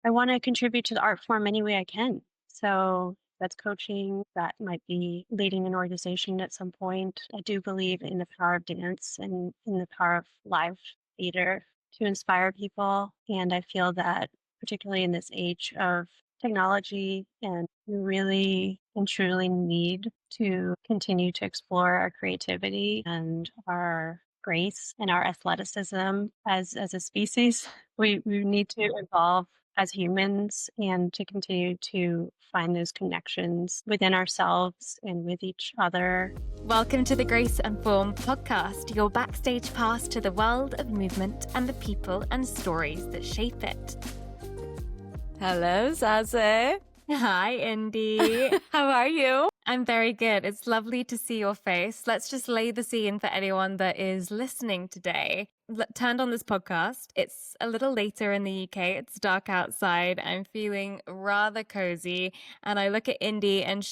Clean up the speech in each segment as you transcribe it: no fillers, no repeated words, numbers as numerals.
I want to contribute to the art form any way I can. So that's coaching, that might be leading an organization at some point. I do believe in the power of dance and in the power of live theater to inspire people. And I feel that, particularly in this age of technology, and we really and truly need to continue to explore our creativity and our grace and our athleticism as a species. We need to evolve as humans and to continue to find those connections within ourselves and with each other. Welcome to the Grace and Form podcast, your backstage pass to the world of movement and the people and stories that shape it. Hello, Zaze. Hi, Indy. How are you? I'm very good. It's lovely to see your face. Let's just lay the scene for anyone that is listening today. Turned on this podcast. It's a little later in the UK. It's dark outside. I'm feeling rather cozy. And I look at Indy and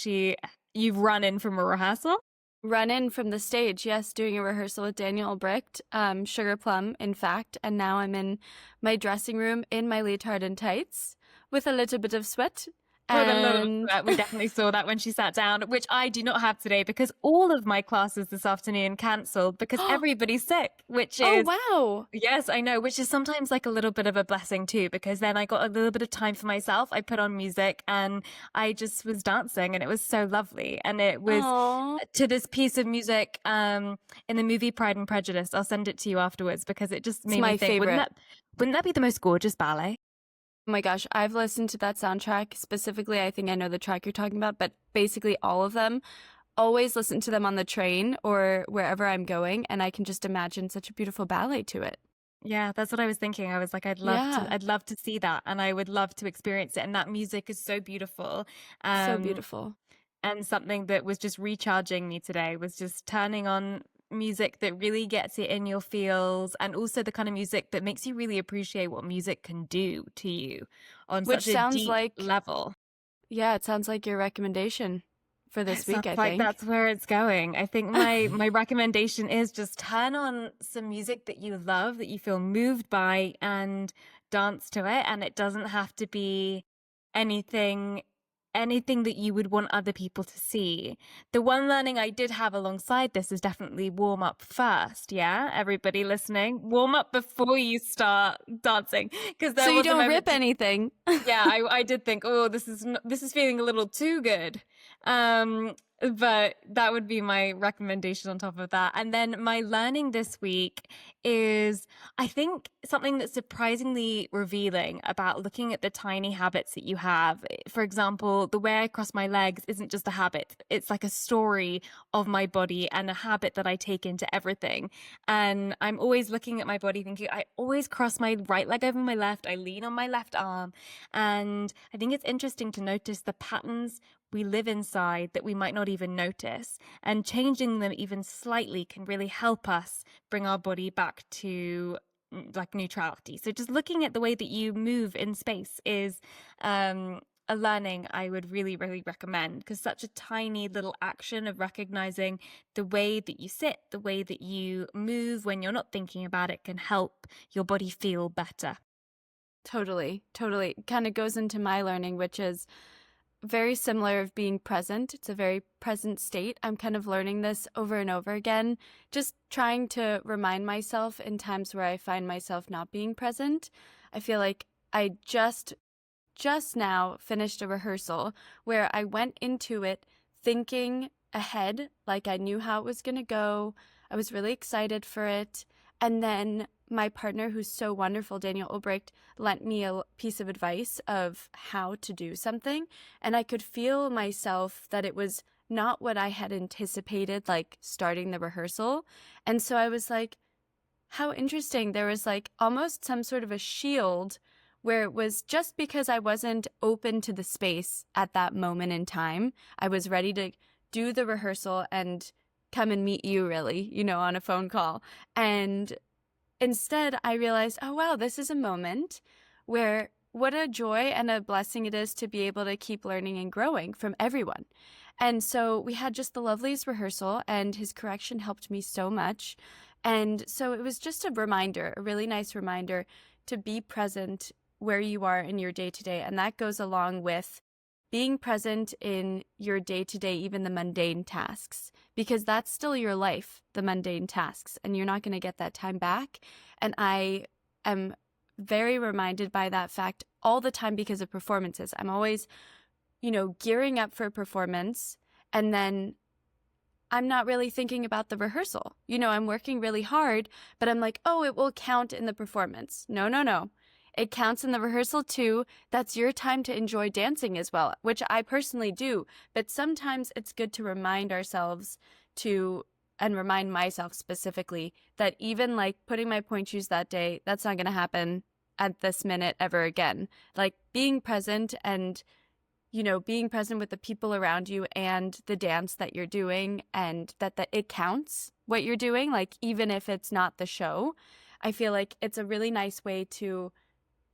you've run in from a rehearsal? Run in from the stage, yes, doing a rehearsal with Daniel Albrecht, Sugar Plum, in fact. And now I'm in my dressing room in my leotard and tights with a little bit of sweat. We definitely saw that when she sat down, which I do not have today because all of my classes this afternoon cancelled because everybody's sick, which is... Oh, wow. Yes, I know, which is sometimes like a little bit of a blessing too, because then I got a little bit of time for myself. I put on music and I just was dancing and it was so lovely. And it was to this piece of music in the movie Pride and Prejudice. I'll send it to you afterwards because it just made me think, wouldn't that be the most gorgeous ballet? Oh my gosh, I've listened to that soundtrack. Specifically, I think I know the track you're talking about, but basically all of them. Always listen to them on the train or wherever I'm going, and I can just imagine such a beautiful ballet to it. Yeah, that's what I was thinking. I was like, I'd love to see that, and I would love to experience it. And that music is so beautiful. So beautiful. And something that was just recharging me today was just turning on music that really gets it in your feels, and also the kind of music that makes you really appreciate what music can do to you on such a deep level. Yeah, it sounds like your recommendation for this week, I think. That's where it's going. I think my recommendation is just turn on some music that you love, that you feel moved by, and dance to it. And it doesn't have to be anything that you would want other people to see. The one learning I did have alongside this is definitely warm up first. Yeah, everybody listening, warm up before you start dancing, because so you don't rip anything. Yeah, I did think, oh, this is feeling a little too good. But that would be my recommendation on top of that. And then my learning this week is, I think, something that's surprisingly revealing about looking at the tiny habits that you have. For example, the way I cross my legs isn't just a habit. It's like a story of my body and a habit that I take into everything. And I'm always looking at my body thinking, I always cross my right leg over my left. I lean on my left arm. And I think it's interesting to notice the patterns we live inside that we might not even notice, and changing them even slightly can really help us bring our body back to like neutrality. So just looking at the way that you move in space is a learning I would really, really recommend, because such a tiny little action of recognizing the way that you sit, the way that you move when you're not thinking about it, can help your body feel better. Totally. Kind of goes into my learning, which is very similar of being present. It's a very present state. I'm kind of learning this over and over again, just trying to remind myself in times where I find myself not being present. I feel like I just now finished a rehearsal where I went into it thinking ahead, like I knew how it was going to go. I was really excited for it. And then my partner, who's so wonderful, Daniel Albrecht, lent me a piece of advice of how to do something. And I could feel myself that it was not what I had anticipated, like starting the rehearsal. And so I was like, how interesting. There was like almost some sort of a shield where it was just because I wasn't open to the space at that moment in time. I was ready to do the rehearsal and come and meet you, really, on a phone call. And instead, I realized, oh, wow, this is a moment where what a joy and a blessing it is to be able to keep learning and growing from everyone. And so we had just the loveliest rehearsal, and his correction helped me so much. And so it was just a reminder, a really nice reminder to be present where you are in your day to day. And that goes along with being present in your day to day, even the mundane tasks, because that's still your life, the mundane tasks, and you're not going to get that time back. And I am very reminded by that fact all the time because of performances. I'm always, gearing up for a performance, and then I'm not really thinking about the rehearsal. I'm working really hard, but I'm like, oh, it will count in the performance. No. It counts in the rehearsal too. That's your time to enjoy dancing as well, which I personally do. But sometimes it's good to remind ourselves and remind myself specifically that even like putting my pointe shoes that day, that's not going to happen at this minute ever again. Like being present and being present with the people around you and the dance that you're doing, and that it counts what you're doing, like even if it's not the show. I feel like it's a really nice way to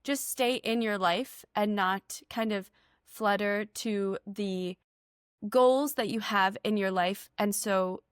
just stay in your life and not kind of flutter to the goals that you have in your life. And so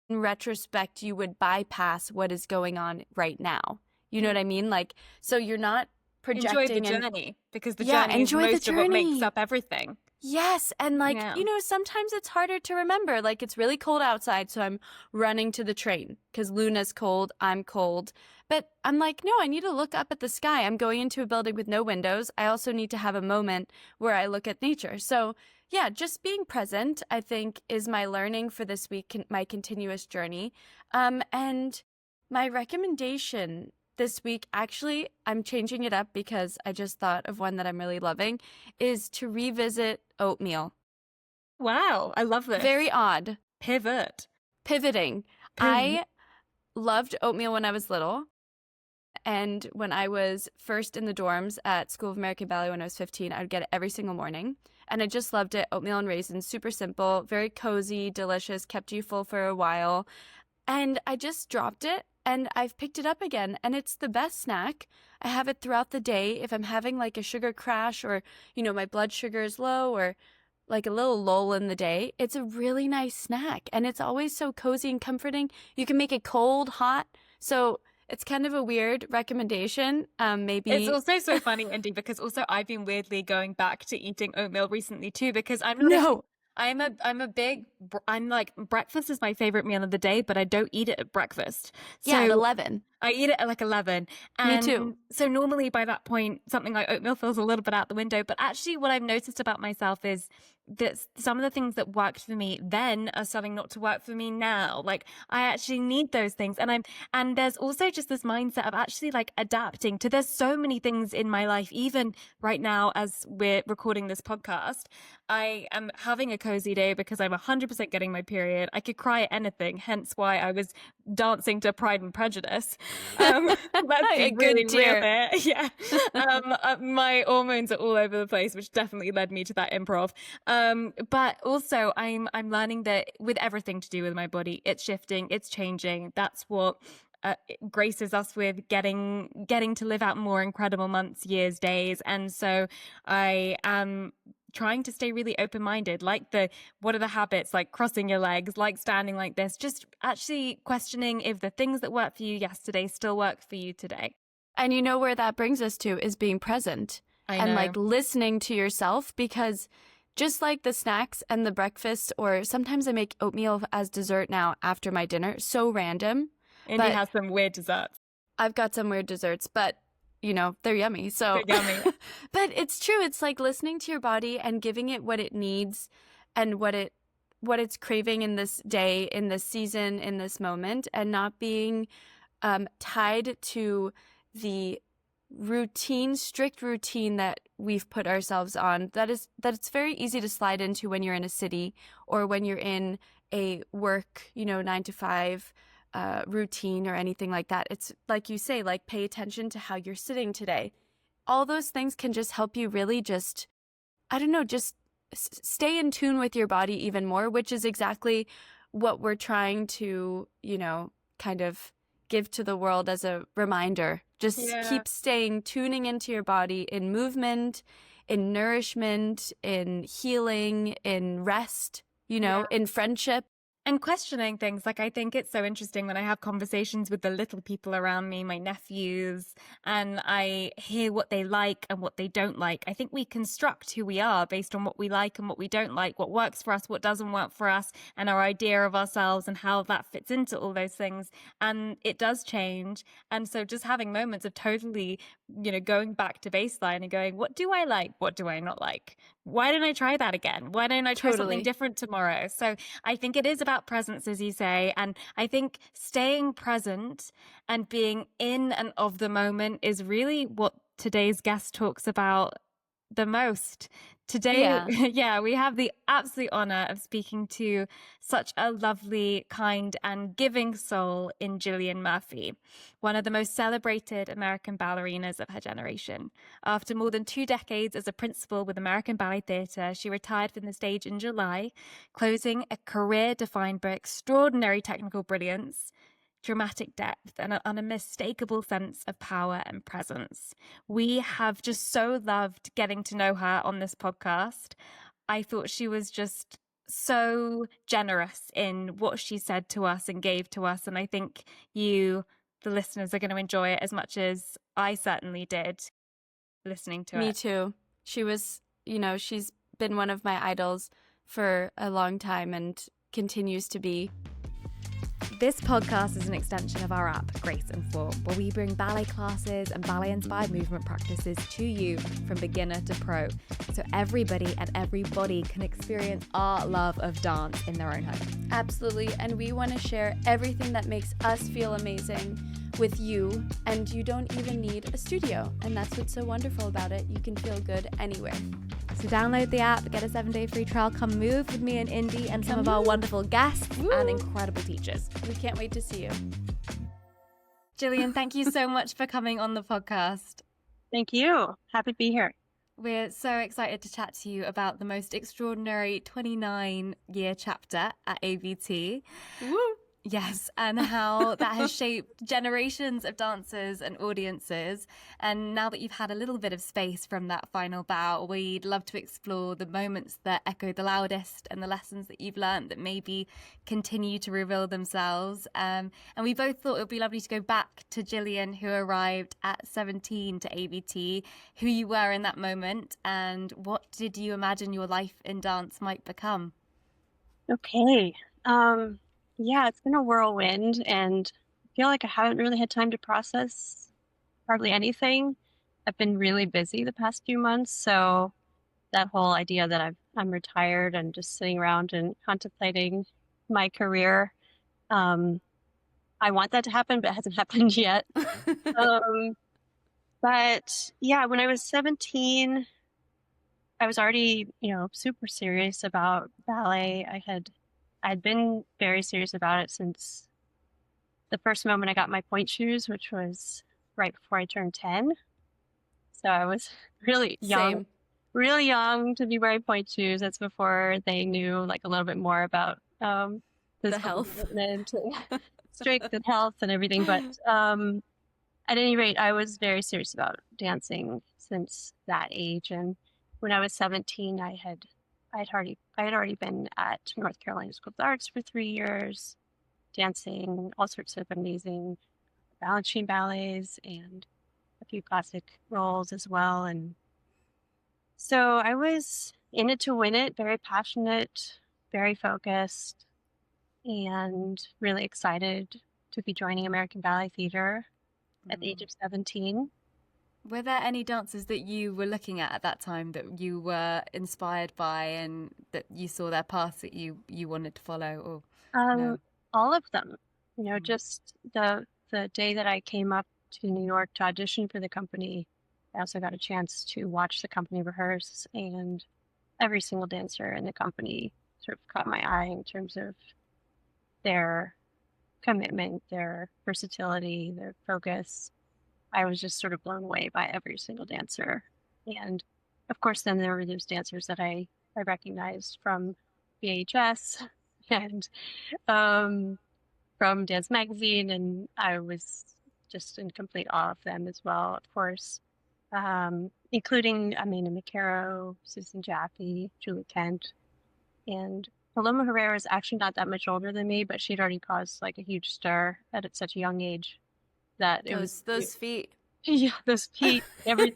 in retrospect, you would bypass what is going on right now. You know what I mean? Like, so you're not projecting. Enjoy the journey, because the journey is most of what makes up everything. Yes. And like, sometimes it's harder to remember. Like it's really cold outside, so I'm running to the train because Luna's cold, I'm cold. But I'm like, no, I need to look up at the sky. I'm going into a building with no windows. I also need to have a moment where I look at nature. So yeah, just being present, I think, is my learning for this week, my continuous journey. And my recommendation this week, actually, I'm changing it up because I just thought of one that I'm really loving, is to revisit oatmeal. Wow, I love this. Very odd. Pivoting. I loved oatmeal when I was little. And when I was first in the dorms at School of American Ballet when I was 15, I would get it every single morning. And I just loved it. Oatmeal and raisins, super simple, very cozy, delicious, kept you full for a while. And I just dropped it. And I've picked it up again, and it's the best snack. I have it throughout the day. If I'm having like a sugar crash, or, my blood sugar is low, or like a little lull in the day, it's a really nice snack. And it's always so cozy and comforting. You can make it cold, hot. So it's kind of a weird recommendation. Maybe it's also so funny, Indy, because also I've been weirdly going back to eating oatmeal recently too, because I'm like, breakfast is my favorite meal of the day, but I don't eat it at breakfast. So at 11. I eat it at like 11. And me too. So normally by that point, something like oatmeal feels a little bit out the window. But actually what I've noticed about myself is that some of the things that worked for me then are starting not to work for me now. Like I actually need those things. And there's also just this mindset of actually like adapting to, there's so many things in my life, even right now as we're recording this podcast. I am having a cozy day because I'm 100% getting my period. I could cry at anything, hence why I was dancing to Pride and Prejudice. Let's be really real there. Yeah. My hormones are all over the place, which definitely led me to that improv. But also I'm learning that with everything to do with my body, it's shifting, it's changing. That's what graces us with getting to live out more incredible months, years, days. And so I am trying to stay really open-minded, like what are the habits, like crossing your legs, like standing like this, just actually questioning if the things that worked for you yesterday still work for you today. And where that brings us to is being present and like listening to yourself, because just like the snacks and the breakfast, or sometimes I make oatmeal as dessert now after my dinner, so random. Indy has some weird desserts. I've got some weird desserts, but they're yummy. So they're yummy. But it's true. It's like listening to your body and giving it what it needs and what it's craving in this day, in this season, in this moment, and not being tied to the strict routine that we've put ourselves on. That it's very easy to slide into when you're in a city or when you're in a work, 9 to 5 routine or anything like that. It's like you say, like pay attention to how you're sitting today. All those things can just help you really just stay in tune with your body even more, which is exactly what we're trying to, kind of give to the world as a reminder. Just keep tuning into your body in movement, in nourishment, in healing, in rest, in friendship. And questioning things. Like, I think it's so interesting when I have conversations with the little people around me, my nephews, and I hear what they like and what they don't like. I think we construct who we are based on what we like and what we don't like, what works for us, what doesn't work for us, and our idea of ourselves and how that fits into all those things. And it does change. And so just having moments of totally, going back to baseline and going, what do I like? What do I not like? Why don't I try that again? Why don't I try something Totally. different tomorrow? So I think it is about presence, as you say. And I think staying present and being in and of the moment is really what today's guest talks about the most. Today, Yeah. we have the absolute honor of speaking to such a lovely, kind, and giving soul in Gillian Murphy, one of the most celebrated American ballerinas of her generation. After more than 2 decades as a principal with American Ballet Theatre, she retired from the stage in July, closing a career defined by extraordinary technical brilliance, dramatic depth, and an unmistakable sense of power and presence. We have just so loved getting to know her on this podcast. I thought she was just so generous in what she said to us and gave to us. And I think you, the listeners, are going to enjoy it as much as I certainly did listening to it. Me too. She was, she's been one of my idols for a long time and continues to be. This podcast is an extension of our app, Grace and Form, where we bring ballet classes and ballet-inspired movement practices to you from beginner to pro, so everybody and everybody can experience our love of dance in their own home. Absolutely, and we want to share everything that makes us feel amazing with you, and you don't even need a studio, and that's what's so wonderful about it. You can feel good anywhere. So download the app, get a 7-day free trial, come move with me and Indy and some of our wonderful guests and incredible teachers. We can't wait to see you. Gillian, thank you so much for coming on the podcast. Thank you. Happy to be here. We're so excited to chat to you about the most extraordinary 29-year chapter at ABT. Woo! Yes, and how that has shaped generations of dancers and audiences. And now that you've had a little bit of space from that final bow, we'd love to explore the moments that echo the loudest and the lessons that you've learned that maybe continue to reveal themselves. And we both thought it would be lovely to go back to Gillian, who arrived at 17 to ABT, who you were in that moment, and what did you imagine your life in dance might become? Okay. Yeah, it's been a whirlwind, and I feel like I haven't really had time to process hardly anything. I've been really busy the past few months, so that whole idea that I'm retired and just sitting around and contemplating my career, I want that to happen, but it hasn't happened yet. But yeah, when I was 17, I was already, super serious about ballet. I'd been very serious about it since the first moment I got my point shoes, which was right before I turned 10. So I was really young, really young to be wearing point shoes. That's before they knew like a little bit more about the health, strength and health and everything. But at any rate, I was very serious about dancing since that age. And when I was 17, I had already been at North Carolina School of Arts for 3 years, dancing all sorts of amazing Balanchine ballets and a few classic roles as well. And so I was in it to win it, very passionate, very focused, and really excited to be joining American Ballet Theatre at the age of 17. Were there any dancers that you were looking at that time that you were inspired by and that you saw their paths that you wanted to follow? Or no? All of them. Just the day that I came up to New York to audition for the company, I also got a chance to watch the company rehearse, and every single dancer in the company sort of caught my eye in terms of their commitment, their versatility, their focus. I was just sort of blown away by every single dancer. And of course, then there were those dancers that I recognized from VHS and from Dance Magazine. And I was just in complete awe of them as well, of course, including Amanda McCarrow, Susan Jaffe, Julie Kent. And Paloma Herrera is actually not that much older than me, but she'd already caused like a huge stir at such a young age that it was Those feet. yeah, those feet, every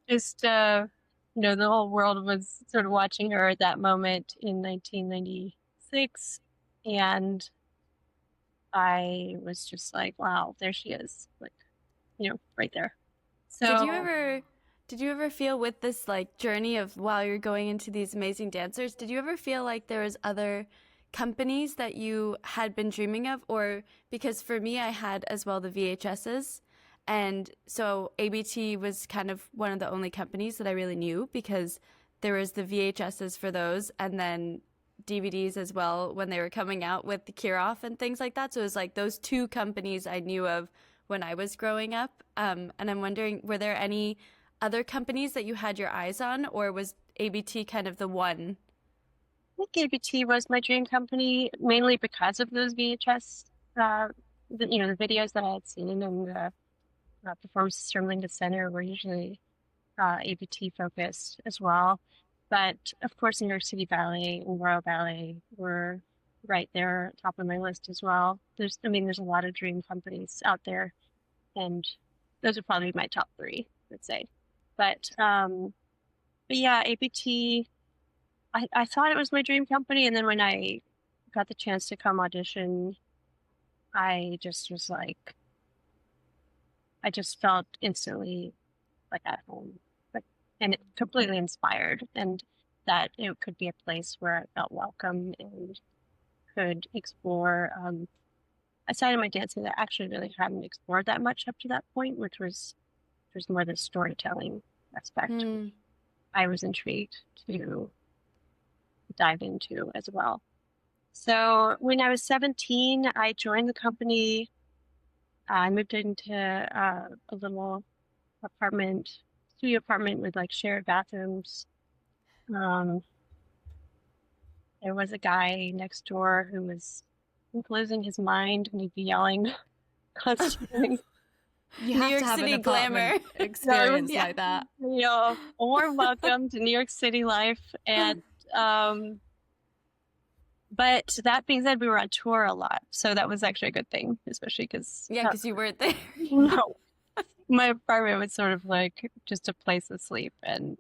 just the whole world was sort of watching her at that moment in 1996, and I was just like, wow, there she is, like, right there. Did So you ever feel with this like journey of while you're going into these amazing dancers, did you ever feel like there was other companies that you had been dreaming of? Or because for me I had as well the VHSs, and so ABT was kind of one of the only companies that I really knew because there was the VHSs for those and then DVDs as well when they were coming out with the Kirov and things like that. So it was like those two companies I knew of when I was growing up. And I'm wondering, were there any other companies that you had your eyes on, or was ABT kind of the one? I think ABT was my dream company, mainly because of those VHS, the videos that I had seen, and the performances from Linda Center were usually ABT focused as well. But of course, New York City Ballet and Royal Ballet were right there, top of my list as well. There's a lot of dream companies out there, and those would probably be my top three, let's say. But yeah, ABT. I thought it was my dream company, and then when I got the chance to come audition, I just was like, I just felt instantly like at home, like, and it completely inspired, and that it could be a place where I felt welcome and could explore a side of my dancing that I actually really hadn't explored that much up to that point, which was more the storytelling aspect. Mm. I was intrigued to dive into as well. So when I was 17, I joined the company. I moved into a little studio apartment with like shared bathrooms. Um, there was a guy next door who was losing his mind, and he'd be yelling constantly. You New have York to have City an apartment glamour. experience Yeah. like that. A warm welcome to New York City life. And but that being said, we were on tour a lot, so that was actually a good thing, especially because Yeah, because you weren't there. no, my apartment was sort of like just a place of sleep, and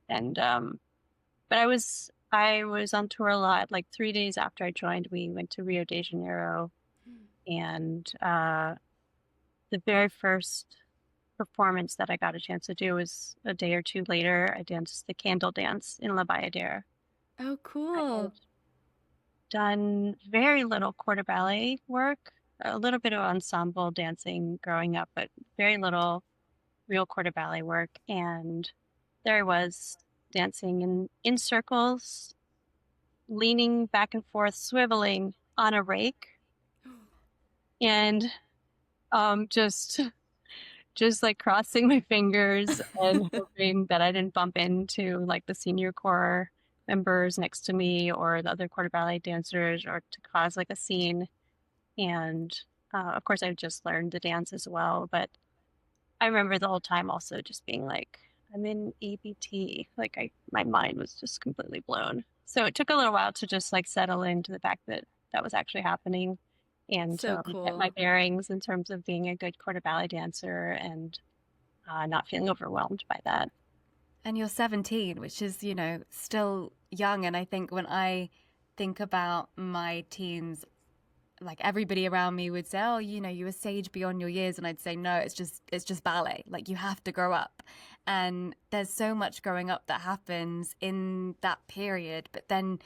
but I was on tour a lot. Like 3 days after I joined, we went to Rio de Janeiro, and the very first performance that I got a chance to do was a day or two later. I danced the candle dance in La Bayadere. Oh, I cool. had done very little corps de ballet work, a little bit of ensemble dancing growing up, but very little real corps de ballet work. And there I was dancing in circles, leaning back and forth, swiveling on a rake, and just like crossing my fingers and hoping that I didn't bump into like the senior corps members next to me or the other corps de ballet dancers, or to cause like a scene. And of course, I just learned the dance as well. But I remember the whole time also just being like, I'm in ABT. Like my mind was just completely blown. So it took a little while to just like settle into the fact that that was actually happening, and So get my cool. bearings in terms of being a good corps de ballet dancer, and not feeling overwhelmed by that. And you're 17, which is, still young. And I think when I think about my teens, like everybody around me would say, oh, you were sage beyond your years. And I'd say, no, it's just ballet. Like you have to grow up. And there's so much growing up that happens in that period. But then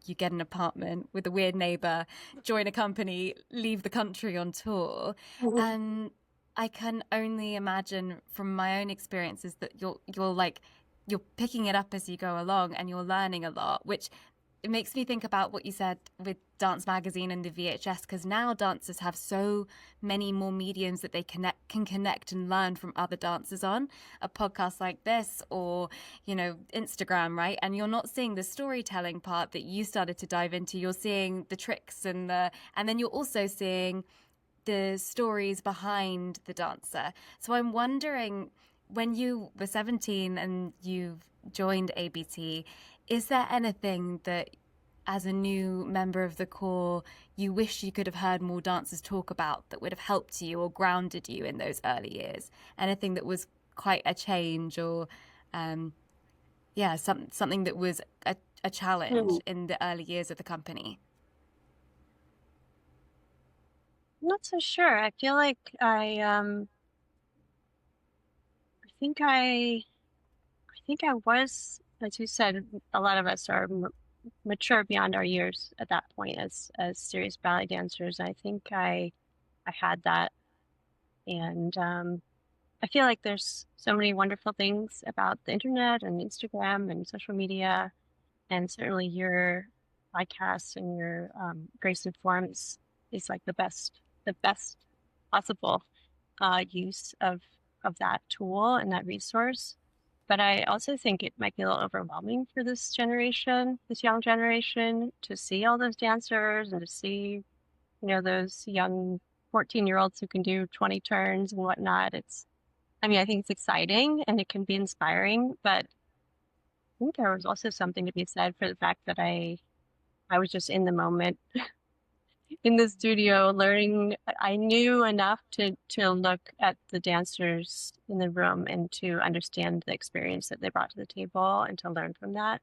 you get an apartment with a weird neighbor, join a company, leave the country on tour. And I can only imagine from my own experiences that you're picking it up as you go along and you're learning a lot, which it makes me think about what you said with Dance Magazine and the VHS, because now dancers have so many more mediums that they can connect and learn from other dancers on a podcast like this, or Instagram, right? And you're not seeing the storytelling part that you started to dive into. You're seeing the tricks and then you're also seeing the stories behind the dancer. So I'm wondering, when you were 17 and you've joined ABT, is there anything that as a new member of the corps, you wish you could have heard more dancers talk about that would have helped you or grounded you in those early years? Anything that was quite a change, or something that was a challenge in the early years of the company? I'm not so sure. I feel like I think I was, as you said, a lot of us are mature beyond our years at that point as serious ballet dancers. I think I had that, and I feel like there's so many wonderful things about the internet and Instagram and social media, and certainly your podcast and your Grace Informs is like the best possible use of that tool and that resource. But I also think it might be a little overwhelming for this generation, this young generation, to see all those dancers and to see, those young 14-year-olds who can do 20 turns and whatnot. I think it's exciting and it can be inspiring, but I think there was also something to be said for the fact that I was just in the moment in the studio learning. I knew enough to look at the dancers in the room and to understand the experience that they brought to the table and to learn from that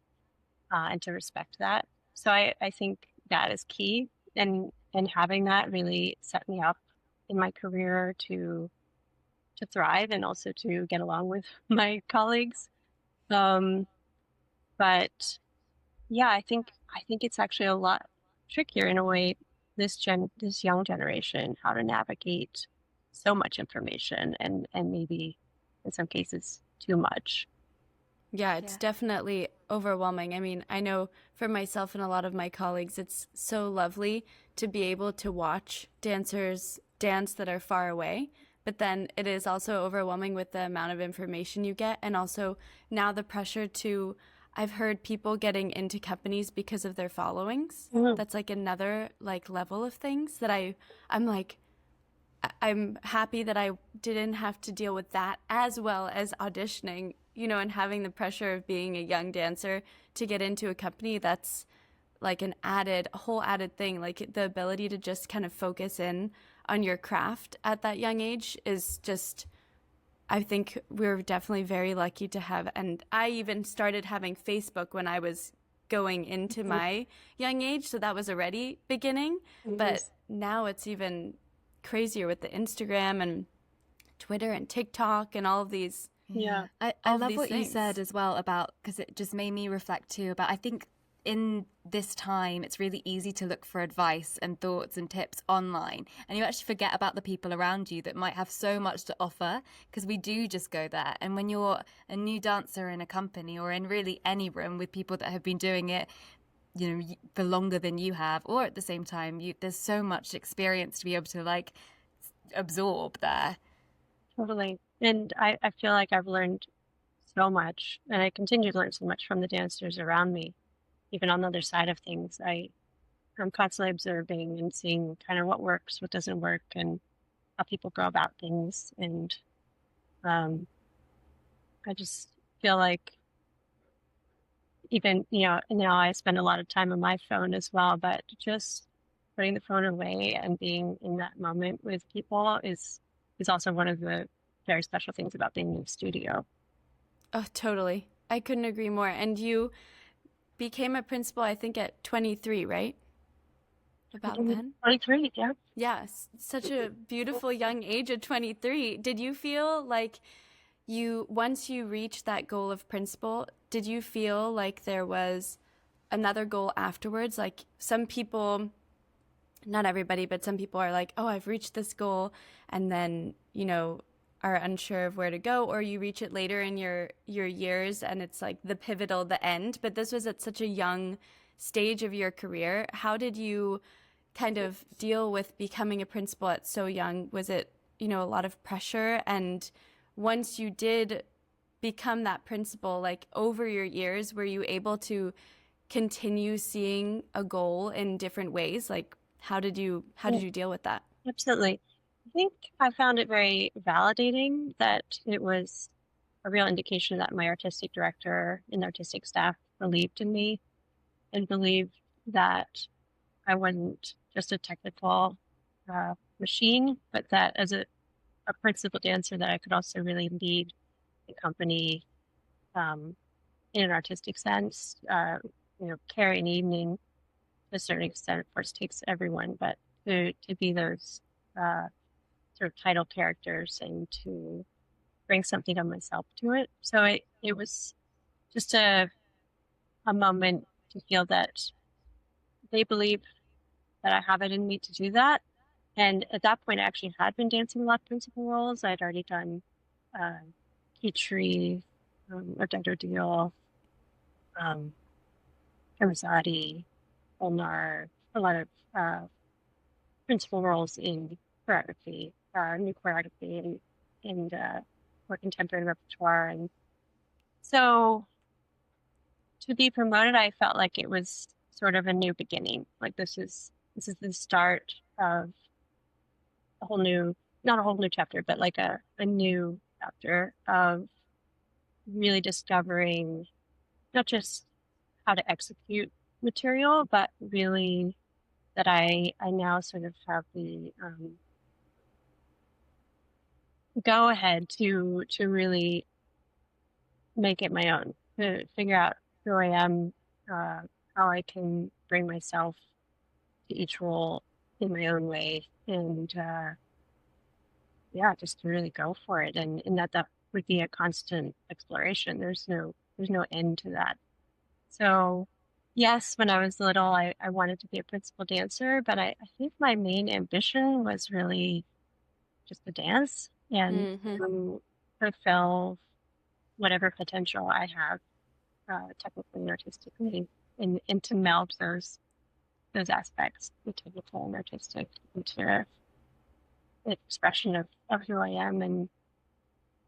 and to respect that. So I think that is key, and having that really set me up in my career to thrive and also to get along with my colleagues. But yeah, I think it's actually a lot trickier in a way, this young generation, how to navigate so much information and maybe in some cases too much. Yeah, it's definitely overwhelming. I mean, I know for myself and a lot of my colleagues, it's so lovely to be able to watch dancers dance that are far away. But then it is also overwhelming with the amount of information you get. And also now the pressure to, I've heard people getting into companies because of their followings. Mm-hmm. That's like another level of things that I'm like, I'm happy that I didn't have to deal with that as well as auditioning, and having the pressure of being a young dancer to get into a company. That's like a whole added thing. Like the ability to just kind of focus in on your craft at that young age is just, I think we're definitely very lucky to have. And I even started having Facebook when I was going into my young age. So that was already beginning. Mm-hmm. But now it's even crazier with the Instagram and Twitter and TikTok and all of these. Yeah. I love what you said as well about, because it just made me reflect too about, I think in this time, it's really easy to look for advice and thoughts and tips online. And you actually forget about the people around you that might have so much to offer, because we do just go there. And when you're a new dancer in a company or in really any room with people that have been doing it, for longer than you have, or at the same time, there's so much experience to be able to absorb there. Totally. And I feel like I've learned so much, and I continue to learn so much from the dancers around me. Even on the other side of things, I'm constantly observing and seeing kind of what works, what doesn't work, and how people go about things. And I just feel like even, now I spend a lot of time on my phone as well, but just putting the phone away and being in that moment with people is also one of the very special things about being in the studio. Oh, totally. I couldn't agree more. And you became a principal, I think, at 23, right? About then? 23, yeah. Yes, such a beautiful young age at 23. Did you feel like once you reached that goal of principal, did you feel like there was another goal afterwards? Like some people, not everybody, but some people are like, oh, I've reached this goal, and then, are unsure of where to go, or you reach it later in your years and it's like the the end. But this was at such a young stage of your career. How did you kind of deal with becoming a principal at so young? Was it, a lot of pressure? And once you did become that principal, over your years, were you able to continue seeing a goal in different ways? How did you deal with that? Absolutely. I think I found it very validating that it was a real indication that my artistic director and the artistic staff believed in me and believed that I wasn't just a technical machine, but that as a principal dancer, that I could also really lead the company in an artistic sense. Carry an evening to a certain extent, of course, takes everyone, but to be those sort of title characters and to bring something of myself to it. So it was just a moment to feel that they believe that I have it in me to do that. And at that point, I actually had been dancing a lot of principal roles. I'd already done Kitri, Odette Deal, Ramazzotti, Olnar, a lot of principal roles in choreography, new choreography, and more contemporary repertoire. And so to be promoted, I felt like it was sort of a new beginning. Like this is the start of a whole new, not a whole new chapter, but like a new chapter of really discovering not just how to execute material, but really that I now sort of have the go ahead to really make it my own, to figure out who I am, how I can bring myself to each role in my own way, and just to really go for it, and that would be a constant exploration. There's no end to that. So yes, when I was little, I wanted to be a principal dancer, but I think my main ambition was really just to dance and to fulfill whatever potential I have technically and artistically, and to meld those aspects, the technical and artistic, into the expression of who I am, and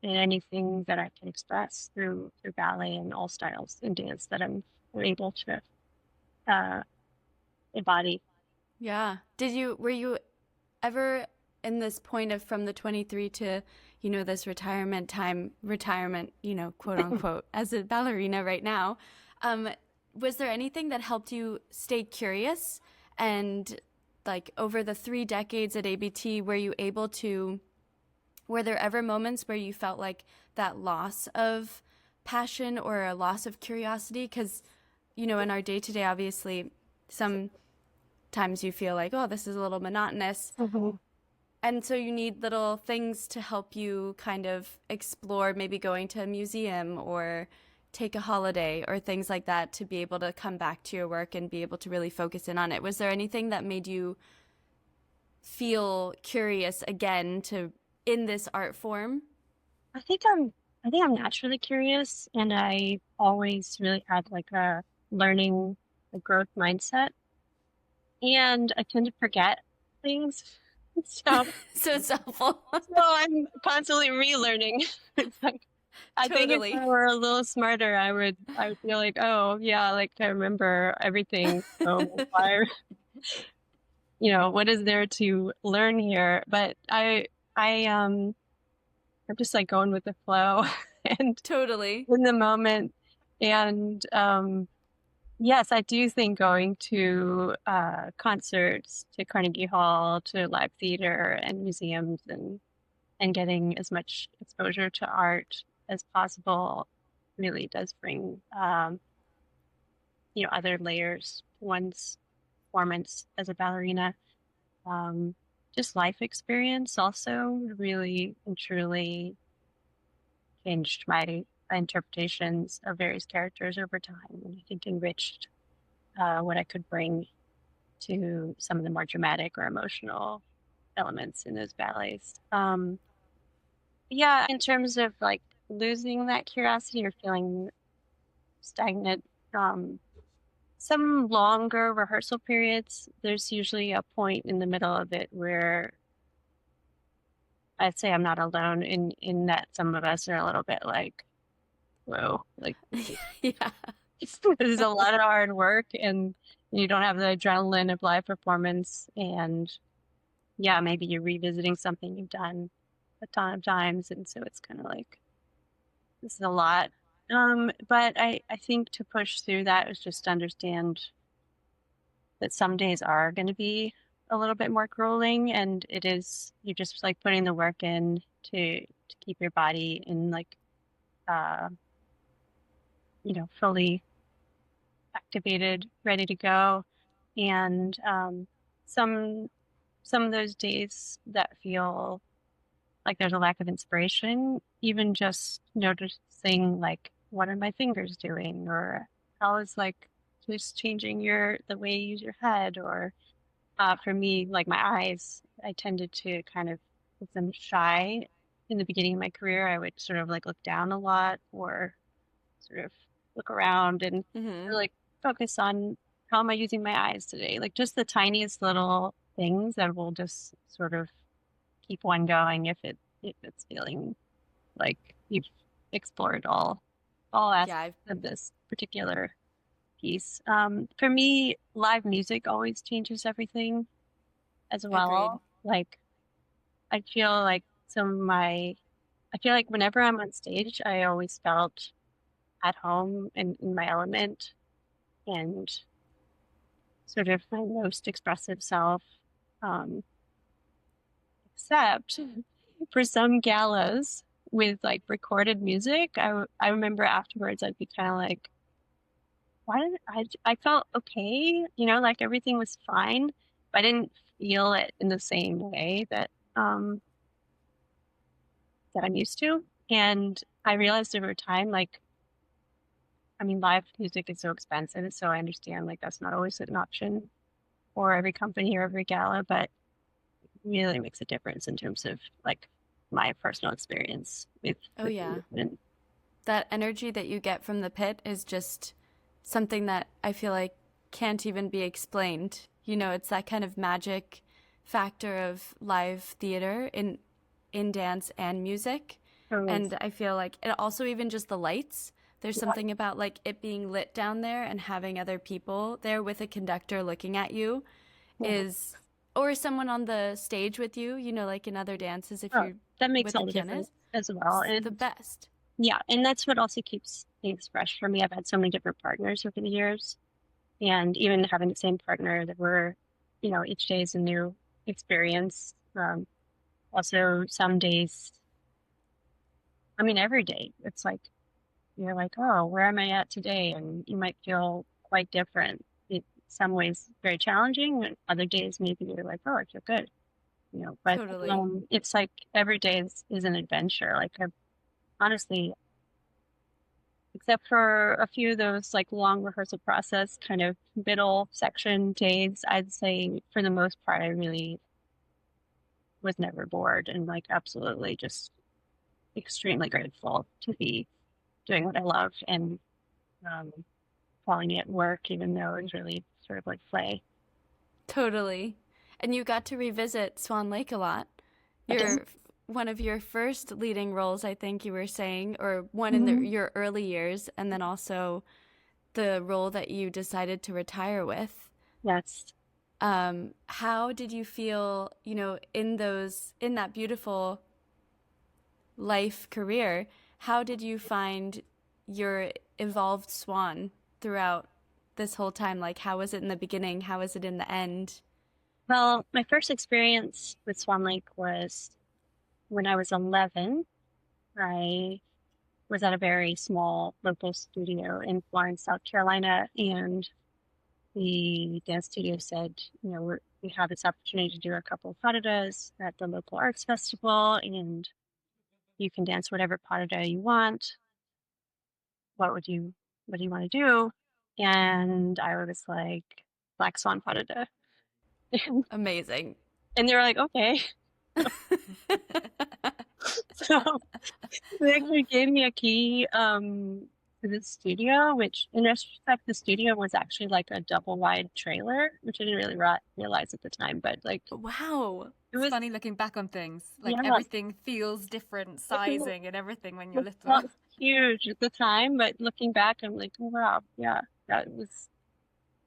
anything that I can express through ballet and all styles in dance that I'm able to embody. Yeah. Were you ever in this point of from the 23 to, this retirement, quote unquote, as a ballerina right now, was there anything that helped you stay curious? And like over the 3 decades at ABT, were there ever moments where you felt like that loss of passion or a loss of curiosity? Because, in our day-to-day, obviously, sometimes you feel like, oh, this is a little monotonous. And so you need little things to help you kind of explore, maybe going to a museum or take a holiday or things like that, to be able to come back to your work and be able to really focus in on it. Was there anything that made you feel curious again in this art form? I think I'm naturally curious, and I always really had like a learning, a growth mindset, and I tend to forget things. So it's helpful. So I'm constantly relearning. I think if I were a little smarter, I would feel like, oh yeah, like I remember everything. So what is there to learn here? But I'm just like going with the flow and totally in the moment. And yes, I do think going to concerts, to Carnegie Hall, to live theater and museums, and getting as much exposure to art as possible really does bring other layers to one's performance as a ballerina. Just life experience also really and truly changed my interpretations of various characters over time, and I think enriched what I could bring to some of the more dramatic or emotional elements in those ballets. In terms of like losing that curiosity or feeling stagnant, some longer rehearsal periods, there's usually a point in the middle of it where I'd say I'm not alone in that some of us are a little bit like, whoa, like yeah, this is a lot of hard work, and you don't have the adrenaline of live performance, and maybe you're revisiting something you've done a ton of times, and so it's kind of like, this is a lot. But I think to push through that is just understand that some days are going to be a little bit more grueling, and you're just like putting the work in to keep your body in like uh fully activated, ready to go. And some some of those days that feel like there's a lack of inspiration, even just noticing like what are my fingers doing, or how is like just changing the way you use your head, or for me, like my eyes, I tended to kind of with them shy in the beginning of my career. I would sort of like look down a lot, or sort of look around and Mm-hmm. like focus on how am I using my eyes today? Like just the tiniest little things that will just sort of keep one going if it's feeling like you've explored all Yeah, aspects I've of this particular piece. For me, live music always changes everything as agreed. well. Like I feel like I feel like whenever I'm on stage, I always felt at home and in my element and sort of my most expressive self. Um, except for some galas with like recorded music, I remember afterwards I'd be kind of like, why did I felt okay, like everything was fine, but I didn't feel it in the same way that I'm used to. And I realized over time, like, I mean, live music is so expensive, so I understand like that's not always an option for every company or every gala, but it really makes a difference in terms of like my personal experience Oh, with the yeah. movement. That energy that you get from the pit is just something that I feel like can't even be explained. You know, it's that kind of magic factor of live theater in dance and music. Totally. And I feel like it also even just the lights. There's Yeah. something about like it being lit down there and having other people there with a conductor looking at you Yeah. is or someone on the stage with you, you know, like in other dances if Oh, you're that makes with a all the difference pianist. as well. It's the And best. yeah, and that's what also keeps things fresh for me. I've had so many different partners over the years, and even having the same partner that each day is a new experience. Also, some days, I mean, every day, it's like you're like, oh, where am I at today? And you might feel quite different. In some ways, very challenging, and other days, maybe you're like, oh, I feel good. But Totally. it's like every day is an adventure. Like, honestly, except for a few of those like long rehearsal process kind of middle section days, I'd say for the most part, I really was never bored and like absolutely just extremely grateful to be doing what I love and um, calling it work, even though it was really sort of like play. Totally. And you got to revisit Swan Lake a lot. I did. Your one of your first leading roles, I think you were saying, or one in Mhm. your early years, and then also the role that you decided to retire with. Yes. How did you feel, you know, in that beautiful life career? How did you find your evolved swan throughout this whole time? Like, how was it in the beginning? How was it in the end? Well, my first experience with Swan Lake was when I was 11. I was at a very small local studio in Florence, South Carolina, and the dance studio said, we have this opportunity to do a couple of patadas at the local arts festival, and you can dance whatever patada you want. What do you want to do? And I was like, Black Swan patada. Amazing. And they were like, okay. So they actually gave me a key to the studio, which in retrospect, the studio was actually like a double wide trailer, which I didn't really realize at the time. But like Wow. it It's was, funny looking back on things. Like yeah, everything feels different sizing and everything when you're it little. felt huge at the time. But looking back, I'm like, oh, wow, yeah, that was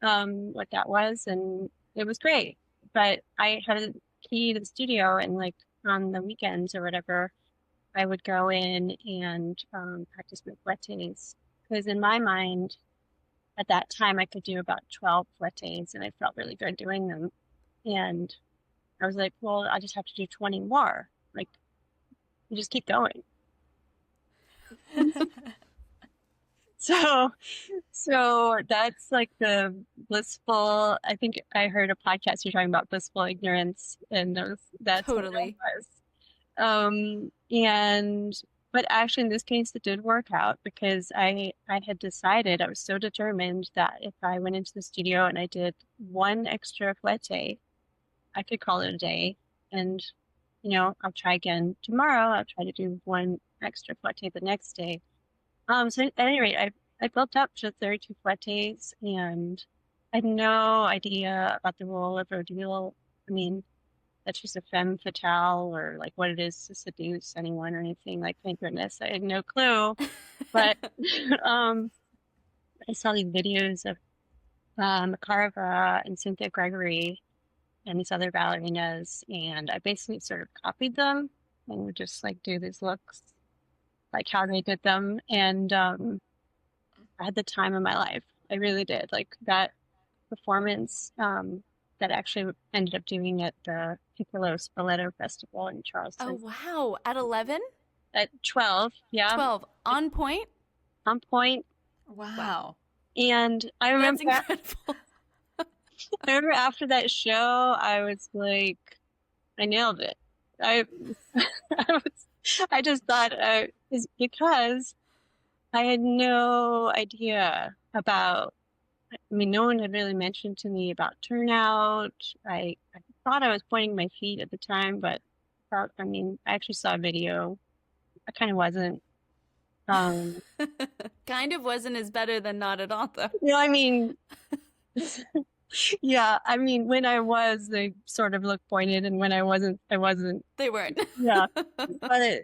what that was, and it was great. But I had a key to the studio, and like on the weekends or whatever, I would go in and practice my fletes because in my mind, at that time I could do about 12 flettes, and I felt really good doing them. And I was like, well, I just have to do 20 more. Like, you just keep going. So, so that's like the blissful. I think I heard a podcast you're talking about blissful ignorance, and that's what it Totally. was. And but actually in this case it did work out because I had decided, I was so determined that if I went into the studio and I did one extra flete, I could call it a day. And I'll try again tomorrow. I'll try to do one extra flete the next day. So at any rate, I built up to 32 flettes, and I had no idea about the role of rodeo. I mean, that's just a femme fatale, or like what it is to seduce anyone or anything. Like, thank goodness, I had no clue. But um, I saw these videos of Makarova and Cynthia Gregory and these other ballerinas, and I basically sort of copied them and would just like do these looks like how they did them. And I had the time of my life. I really did. Like that performance that actually ended up doing at the Piccolo Spoleto Festival in Oh, Charleston wow. At 11? at 12. Yeah, 12. On point? on point. Wow. And I That's remember, incredible. I remember after that show, I was like, I nailed it. I, I just thought is because I had no idea about. I mean, no one had really mentioned to me about turnout. I thought I was pointing my feet at the time, but I mean, I actually saw a video. I kind of wasn't. Um, Kind of wasn't as better than not at all, though. I mean, yeah, I mean, when I was, they sort of looked pointed, and when I wasn't, I wasn't. They weren't. Yeah, but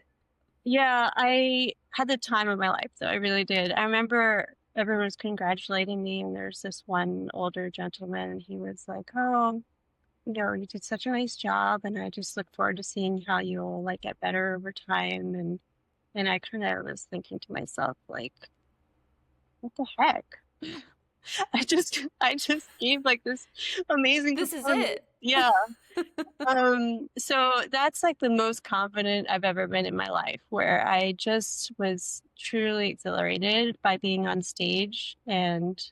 yeah, I had the time of my life, though. I really did. I remember everyone was congratulating me, and there's this one older gentleman, and he was like, "Oh, you did such a nice job, and I just look forward to seeing how you'll like get better over time." And I kind of was thinking to myself, like, what the heck? I just gave like this amazing This is performance. it. Yeah. So that's like the most confident I've ever been in my life, where I just was truly exhilarated by being on stage. And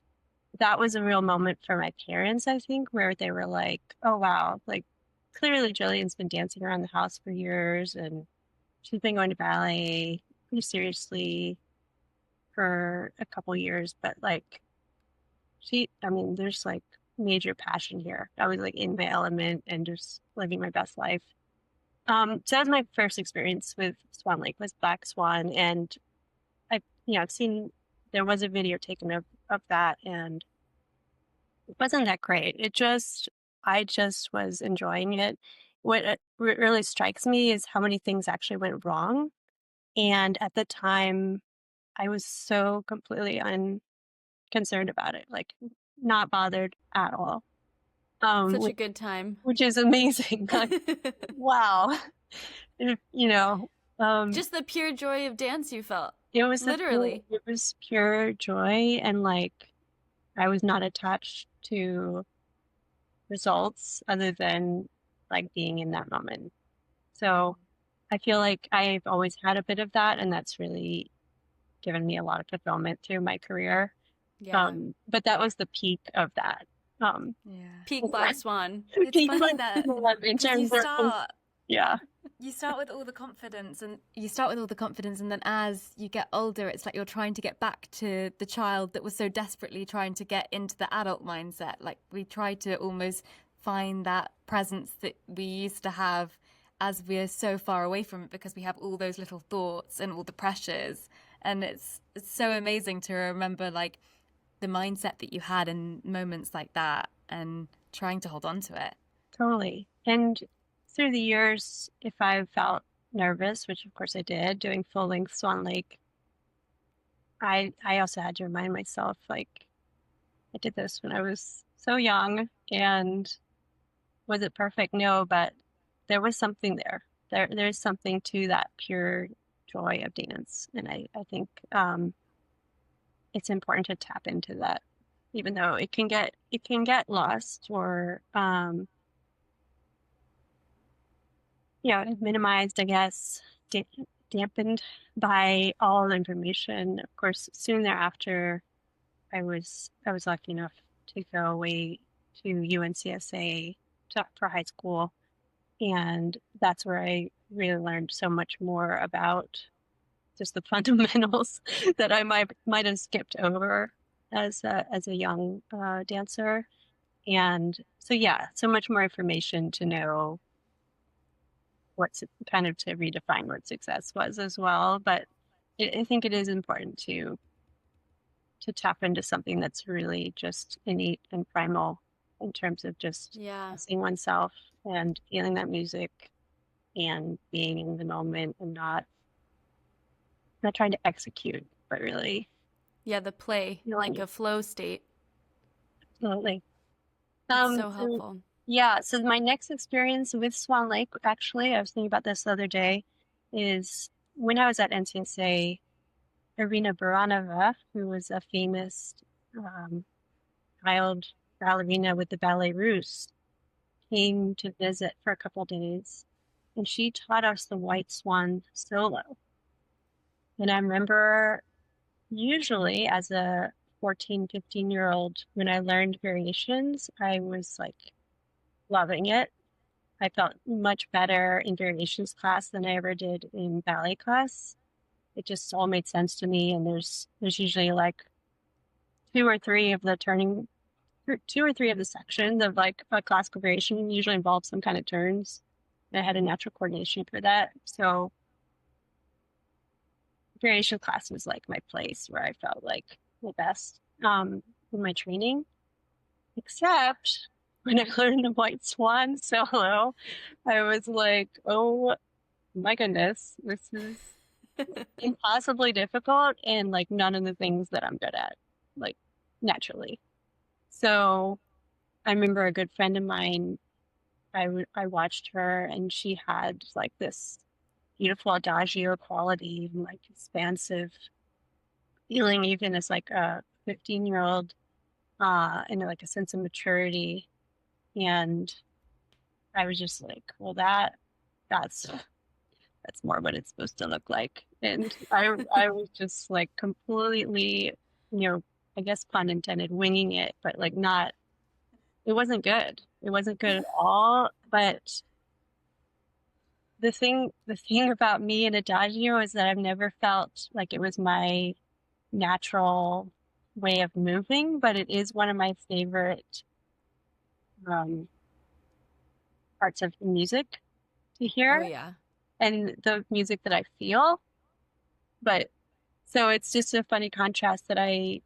that was a real moment for my parents, I think, where they were like, oh, wow, like clearly Jillian's been dancing around the house for years, and she's been going to ballet pretty seriously for a couple years, but like I mean, there's like major passion here. I was like in my element and just living my best life. So that was my first experience with Swan Lake, was Black Swan. And I've seen, there was a video taken of that, and it wasn't that great. I just was enjoying it. What really strikes me is how many things actually went wrong. And at the time, I was so completely unconcerned about it, like not bothered at all. Such a good time. Which is amazing. Like, wow. Just the pure joy of dance you felt. It was literally. It was pure joy, and like I was not attached to results other than like being in that moment. So I feel like I've always had a bit of that, and that's really given me a lot of fulfillment through my career. Yeah. But that was the peak of that. Yeah. Peak Black Swan. It's Peak funny Black that Swan in terms of, yeah. you start with all the confidence, and then as you get older, it's like you're trying to get back to the child that was so desperately trying to get into the adult mindset. Like we try to almost find that presence that we used to have as we're so far away from it, because we have all those little thoughts and all the pressures. And it's so amazing to remember like the mindset that you had in moments like that and trying to hold on to it. Totally. And through the years, if I felt nervous, which of course I did, doing full length Swan Lake, I also had to remind myself, like, I did this when I was so young, and was it perfect? No, but there was something there. There's something to that pure joy of dance, and I think it's important to tap into that. even though it can get lost or minimized, I guess, dampened by all the information. Of course, soon thereafter, I was lucky enough to go away to UNCSA for high school, and that's where I really learned so much more about just the fundamentals that I might have skipped over as a young dancer. And so so much more information to know what's kind of to redefine what success was as well. But I think it is important to tap into something that's really just innate and primal in terms of just seeing oneself and feeling that music and being in the moment and not trying to execute, but really the play, like a flow state. Absolutely. It's so helpful. So my next experience with Swan Lake, actually, I was thinking about this the other day, is when I was at NCSA, Irina Baranova, who was a famous child ballerina with the Ballet Russe, came to visit for a couple days, and she taught us the White Swan solo. And I remember usually as a 14, 15-year-old, when I learned variations, I was like loving it. I felt much better in variations class than I ever did in ballet class. It just all made sense to me. And there's usually like two or three of the sections of like a classical variation usually involves some kind of turns. And I had a natural coordination for that. So variation class was like my place where I felt like the best in my training. Except when I learned the White Swan solo, I was like, oh my goodness, this is impossibly difficult and like none of the things that I'm good at, like naturally. So I remember a good friend of mine, I watched her and she had like this beautiful adagio quality and like expansive feeling even as like a 15-year-old and like a sense of maturity. And I was just like, well, that's more what it's supposed to look like. And I was just like completely, I guess pun intended, winging it, but like it wasn't good. It wasn't good at all. But the thing about me and adagio is that I've never felt like it was my natural way of moving, but it is one of my favorite parts of the music to hear. Oh, yeah. And the music that I feel. But so it's just a funny contrast that I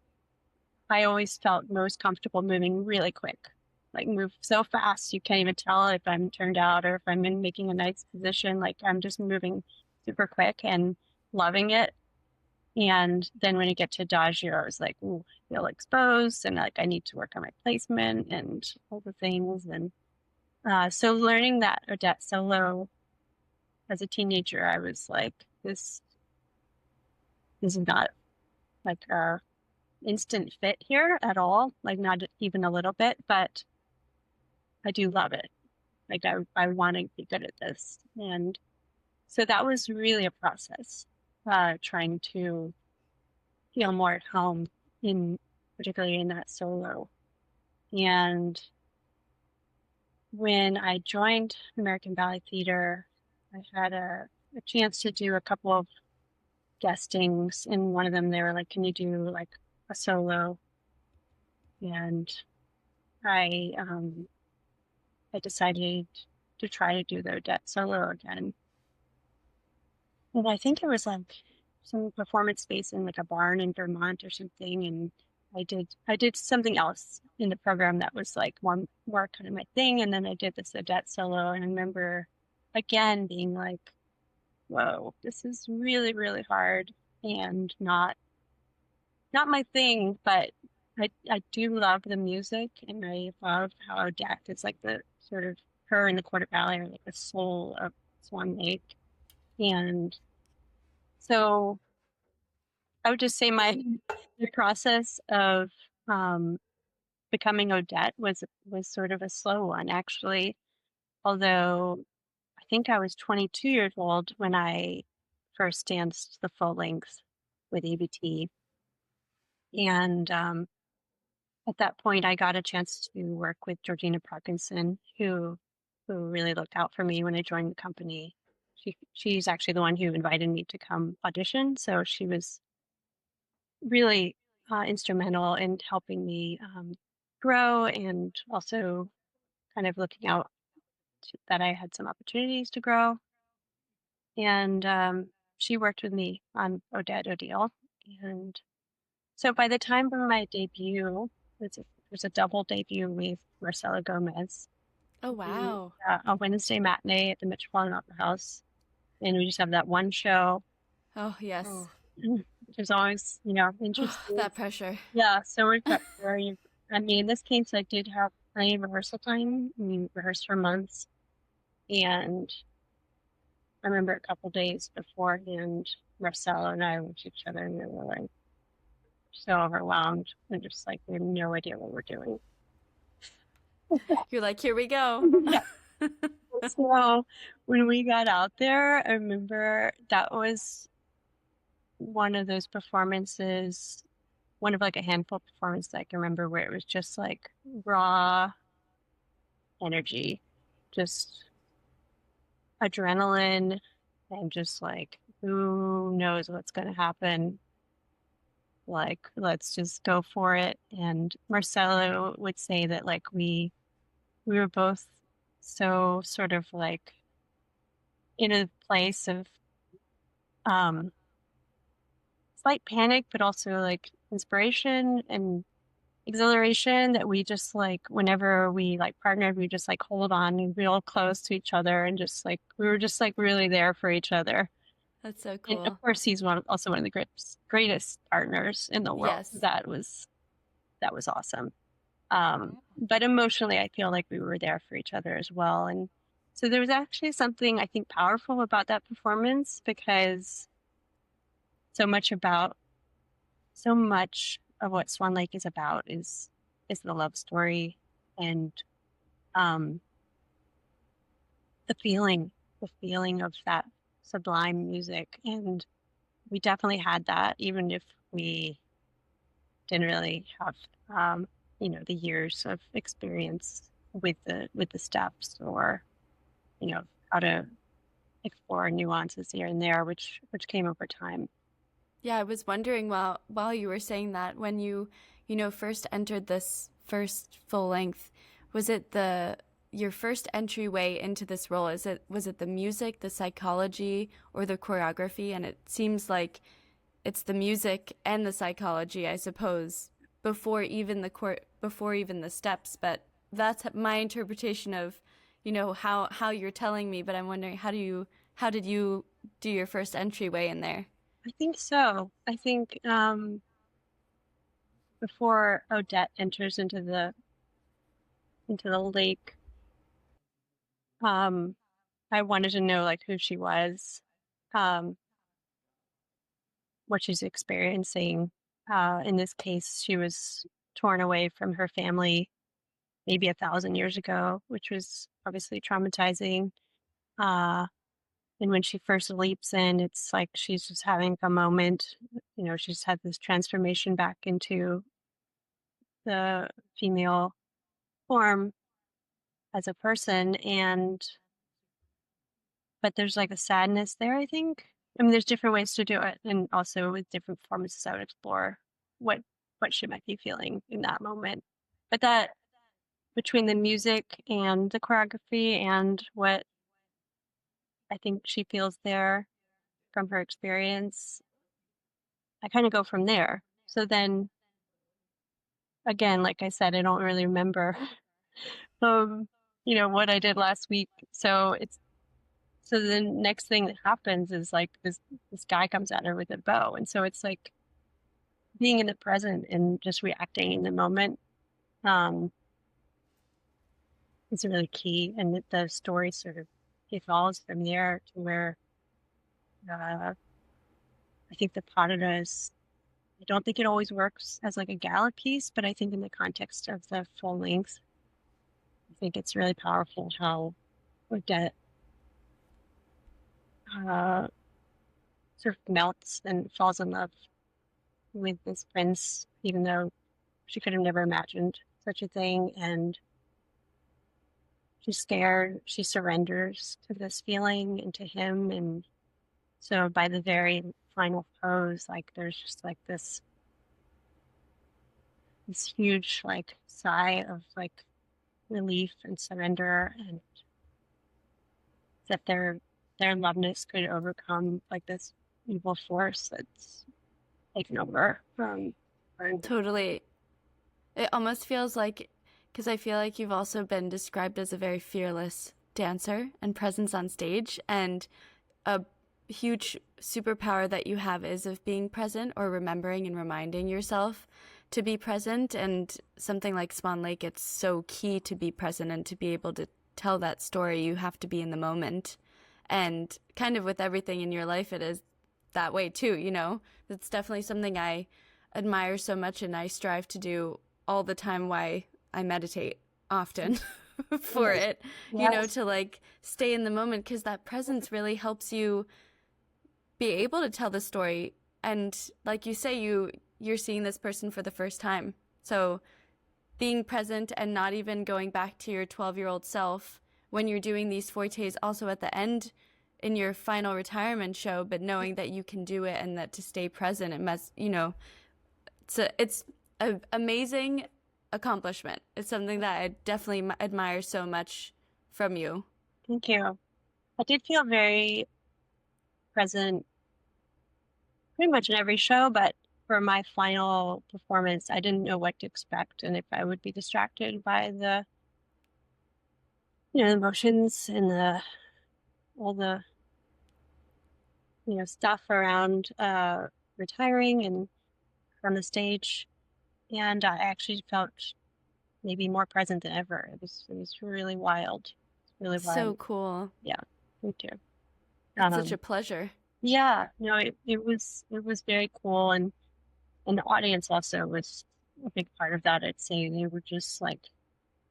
always felt most comfortable moving really quick, like move so fast you can't even tell if I'm turned out or if I'm in making a nice position. Like I'm just moving super quick and loving it. And then when I get to adagio, I was like, ooh, I feel exposed and like I need to work on my placement and all the things. And so learning that Odette solo as a teenager, I was like, this is not like a instant fit here at all, like not even a little bit, but I do love it. Like I want to be good at this. And so that was really a process, trying to feel more at home particularly in that solo. And when I joined American Ballet Theatre, I had a chance to do a couple of guestings. In one of them, they were like, can you do like a solo? And I decided to try to do the Odette solo again. And I think it was like some performance space in like a barn in Vermont or something. And I did something else in the program that was like more kind of my thing. And then I did this Odette solo. And I remember again being like, whoa, this is really, really hard and not my thing, but I do love the music and I love how Odette is like the sort of her and the quarter ballet are like the soul of Swan Lake. And so I would just say the process of becoming Odette was sort of a slow one, actually. Although I think I was 22 years old when I first danced the full length with ABT, and at that point, I got a chance to work with Georgina Parkinson, who really looked out for me when I joined the company. She's actually the one who invited me to come audition, so she was really instrumental in helping me grow and also kind of looking out that I had some opportunities to grow. And she worked with me on Odette Odile. And so by the time of my debut, there's a double debut with Marcela Gomez. Oh, We, wow. a Wednesday matinee at the Metropolitan Opera House. And we just have that one show. Oh, yes. Oh. Which is always, interesting. That pressure. Yeah, so we've got I mean, in this case, I did have plenty of rehearsal time. We rehearsed for months. And I remember a couple days beforehand, Marcella and I looked at each other and we were like so overwhelmed and just like we have no idea what we're doing. You're like, here we go. Yeah. So when we got out there, I remember that was one of those performances, one of like a handful of performances I can remember where it was just like raw energy, just adrenaline, and just like who knows what's going to happen. Like, let's just go for it. And Marcelo would say that like we were both so sort of like in a place of slight panic, but also like inspiration and exhilaration that we just like whenever we like partnered, we just like hold on real close to each other and just like we were just like really there for each other. That's so And cool. of course, he's also one of the greatest partners in the world. Yes. That was awesome. But emotionally, I feel like we were there for each other as well. And so there was actually something I think powerful about that performance because so much of what Swan Lake is about is the love story and the feeling of that sublime music. And we definitely had that, even if we didn't really have the years of experience with the steps or how to explore nuances here and there, which came over time. Yeah, I was wondering while you were saying that, when you first entered this first full length, was it your first entryway into this role? Was it the music, the psychology, or the choreography? And it seems like it's the music and the psychology, I suppose, before even the steps. But that's my interpretation of, how you're telling me. But I'm wondering, how did you do your first entryway in there? I think so. I think before Odette enters into the lake, I wanted to know like who she was, um, what she's experiencing. In this case, she was torn away from her family maybe 1,000 years ago, which was obviously traumatizing. And when she first leaps in, it's like she's just having a moment. She's had this transformation back into the female form as a person, but there's like a sadness there, I think. I mean, there's different ways to do it, and also with different performances, I would explore what she might be feeling in that moment. But that between the music and the choreography and what I think she feels there from her experience, I kind of go from there. So then, again, like I said, I don't really remember, what I did last week. So the next thing that happens is like this guy comes at her with a bow, and so it's like being in the present and just reacting in the moment is really key. And the story sort of evolves from there to where I think the Padura is I don't think it always works as like a gala piece, but I think in the context of the full length, I think it's really powerful how Odette sort of melts and falls in love with this prince, even though she could have never imagined such a thing. And she's scared. She surrenders to this feeling and to him. And so by the very final pose, like there's just like this huge like sigh of like relief and surrender, and that their loveness could overcome like this evil force that's taken over from her. Totally. It almost feels like, because I feel like you've also been described as a very fearless dancer and presence on stage, and a huge superpower that you have is of being present or remembering and reminding yourself to be present. And something like Swan Lake, it's so key to be present and to be able to tell that story. You have to be in the moment. And kind of with everything in your life, it is that way too, you know? It's definitely something I admire so much, and I strive to do all the time. Why I meditate often for it, you know, to like stay in the moment, because that presence really helps you be able to tell the story. And like you say, you're seeing this person for the first time. So being present and not even going back to your 12-year-old self when you're doing these fortes also at the end in your final retirement show, but knowing that you can do it and that to stay present, it must, you know, it's an amazing accomplishment. It's something that I definitely admire so much from you. Thank you. I did feel very present pretty much in every show, but for my final performance, I didn't know what to expect and if I would be distracted by the, you know, emotions and all the, you know, stuff around retiring and from the stage. And I actually felt maybe more present than ever. It was really wild. Really wild. So cool. Yeah, me too. It's such a pleasure. Yeah, no, it was very cool, and the audience also was a big part of that. I'd say they were just like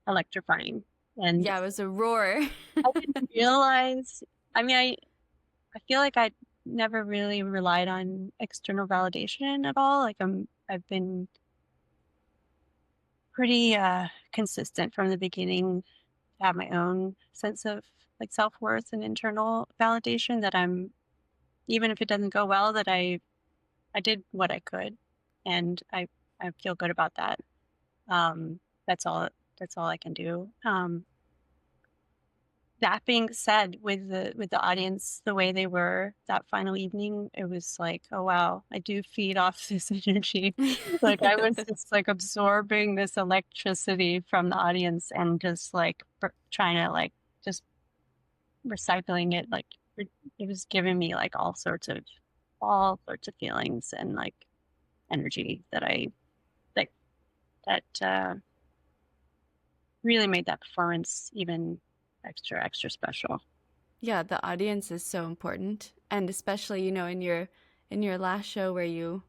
electrifying, and yeah, it was a roar. I didn't realize. I mean, I feel like I never really relied on external validation at all. Like I've been pretty consistent from the beginning to have my own sense of like self-worth and internal validation, that I'm, even if it doesn't go well, that I did what I could, and I feel good about that. That's all I can do. That being said, with the audience, the way they were that final evening, it was like, oh wow, I do feed off this energy. Like I was just like absorbing this electricity from the audience and just like trying to like just recycling it. Like it was giving me like all sorts of feelings and like energy that I like, that really made that performance even extra special. Yeah, the audience is so important, and especially, you know, in your last show where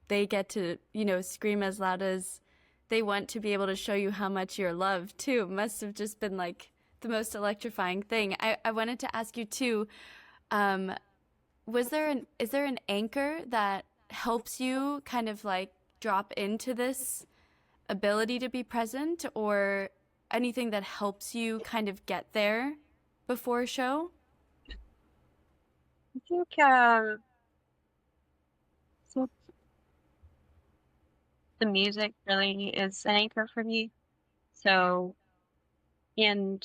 they get to, you know, scream as loud as they want to be able to show you how much you're loved too. It must have just been like the most electrifying thing. I wanted to ask you too, is there an anchor that helps you kind of like drop into this ability to be present, or anything that helps you kind of get there before a show? I think so the music really is an anchor for me. So, and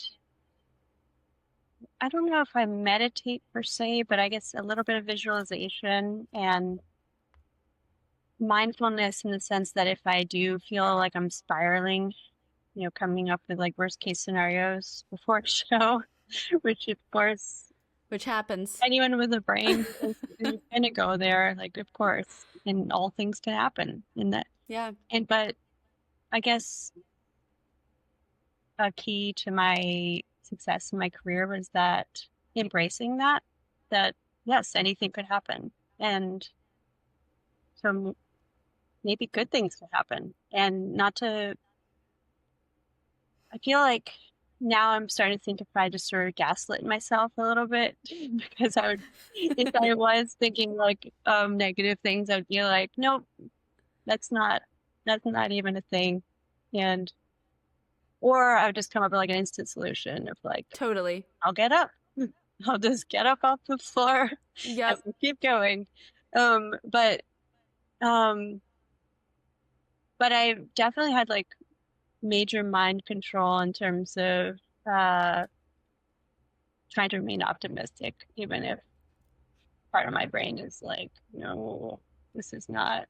I don't know if I meditate per se, but I guess a little bit of visualization and mindfulness, in the sense that if I do feel like I'm spiraling, you know, coming up with like worst case scenarios before a show, which of course, which happens. Anyone with a brain is going to go there, like, of course, and all things can happen in that. Yeah. But I guess a key to my success in my career was that embracing that yes, anything could happen. And so maybe good things will happen. And not to, I feel like now I'm starting to think if I just sort of gaslit myself a little bit because I would, if I was thinking like negative things, I'd be like, nope, that's not even a thing. And or I would just come up with like an instant solution of like, Totally. I'll get up. I'll just get up off the floor Yep. and keep going. But I definitely had like major mind control in terms of trying to remain optimistic, even if part of my brain is like, no, this is not,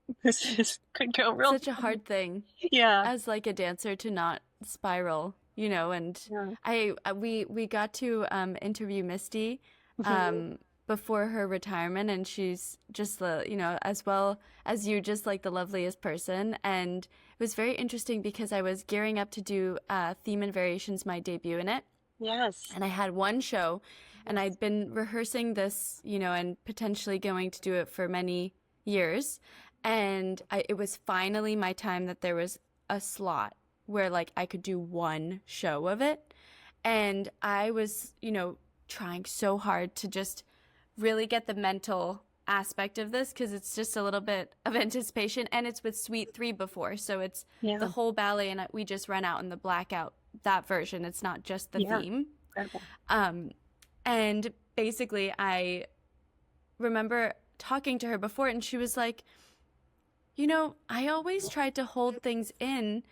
could go real. Such a hard thing Yeah. as like a dancer to not spiral, and Yeah. we got to interview Misty before her retirement, and she's just as well as you, just like the loveliest person. And it was very interesting because I was gearing up to do Theme and Variations, my debut in it. Yes. And I had one show, and I'd been rehearsing this, and potentially going to do it for many years. And it was finally my time that there was a slot where like I could do one show of it. And I was, trying so hard to just really get the mental aspect of this, because it's just a little bit of anticipation, and it's with Suite 3 before. So it's the whole ballet, and we just run out in the blackout, that version. It's not just the theme. Incredible. And basically I remember talking to her before, and she was like, I always tried to hold things in,